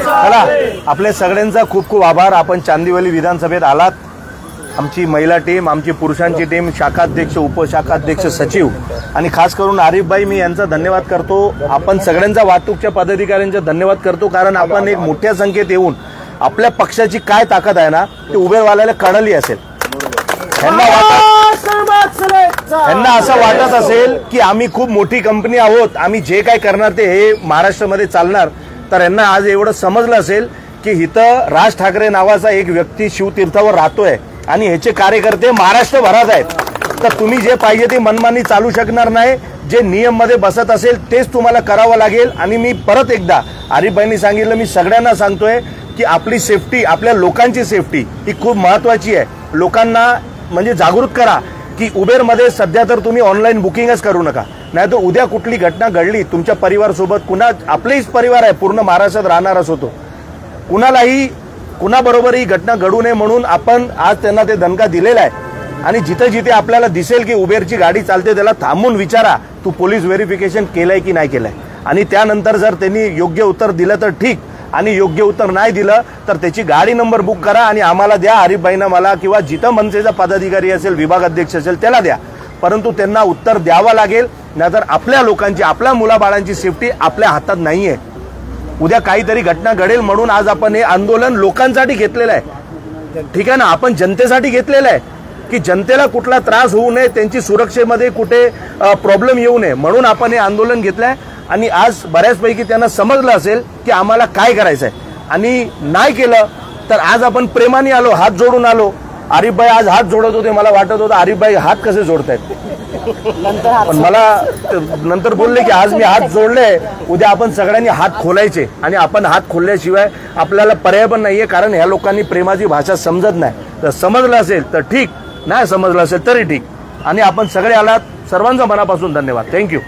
चला, आपल्या सगळ्यांचा खूप खूप आभार. आपण चांदिवली विधानसभेत आलात. आमची महिला टीम, आमची पुरुषांची टीम, शाखाध्यक्ष, उपशाखाध्यक्ष, सचिव आणि खास करून आरिफभाई, मी यांचा धन्यवाद करतो. आपण सगळ्यांचा वाहतूकच्या पदाधिकाऱ्यांचा धन्यवाद करतो, कारण आपण एक मोठ्या संख्येत येऊन आपल्या पक्षाची काय ताकद आहे ना ते उबेरवाल्याला कळली असेल. त्यांना असं वाटत असेल की आम्ही खूप मोठी कंपनी आहोत, आम्ही जे काय करणार ते हे महाराष्ट्रामध्ये चालणार. तर यांना आज एवढं समजलं असेल की इथं राज ठाकरे नावाचा एक व्यक्ती शिवतीर्थावर राहतोय आणि ह्याचे कार्यकर्ते महाराष्ट्रभरात आहेत. तर तुम्ही जे पाहिजे ते मनमानी चालू शकणार नाही. जे नियम मध्ये बसत असेल तेच तुम्हाला करावं लागेल. आणि मी परत एकदा आरिफभाईंनी सांगितलं, मी सगळ्यांना सांगतोय की आपली सेफ्टी, आपल्या लोकांची सेफ्टी ही खूप महत्वाची आहे. लोकांना म्हणजे जागृत करा की उबेरमध्ये सध्या तर तुम्ही ऑनलाईन बुकिंगच करू नका, नाही तर उद्या कुठली घटना घडली तुमच्या परिवारासोबत, कुणा आपलेच परिवार आहे, पूर्ण महाराष्ट्रात राहणारच होतो, कुणालाही कुणाबरोबर ही घटना घडू नये म्हणून आपण आज त्यांना ते दणका दिलेला आहे. आणि जिथे जिथे आपल्याला दिसेल की उबेरची गाडी चालते त्याला थांबून विचारा, तू पोलीस व्हेरिफिकेशन केलंय की नाही केलंय. आणि त्यानंतर जर त्यांनी योग्य उत्तर दिलं तर ठीक, आणि योग्य उत्तर नाही दिलं तर त्याची गाडी नंबर बुक करा आणि आम्हाला द्या, आरिफभाईंना मला, किंवा जिथं मनसेचा पदाधिकारी असेल, विभाग अध्यक्ष असेल त्याला द्या. परंतु त्यांना उत्तर द्यावं लागेल, नाहीतर आपल्या लोकांची, आपल्या मुलाबाळांची सेफ्टी आपल्या हातात नाहीये. उद्या काहीतरी घटना घडेल म्हणून आज आपण हे आंदोलन लोकांसाठी घेतलेलं आहे, ठीक आहे ना. आपण जनतेसाठी घेतलेलं आहे की जनतेला कुठला त्रास होऊ नये, त्यांची सुरक्षेमध्ये कुठे प्रॉब्लेम येऊ नये म्हणून आपण हे आंदोलन घेतलंय. आणि आज बऱ्याचपैकी त्यांना समजलं असेल की आम्हाला काय करायचंय, आणि नाही केलं तर आज आपण प्रेमाने आलो, हात जोडून आलो. आरिफभाई आज हात जोडत होते, मला वाटत होतं आरिफभाई हात कसे जोडतायत, पण मला नंतर बोलले की आज मी हात जोडले, उद्या आपण सगळ्यांनी हात खोलायचे. आणि आपण हात खोलल्याशिवाय आपल्याला पर्याय पण नाहीये, कारण ह्या लोकांनी प्रेमाची भाषा समजत नाही. तर समजलं असेल तर ठीक, नाही समजलं असेल तरी ठीक. आणि आपण सगळे आलात, सर्वांचा मनापासून धन्यवाद. थँक्यू.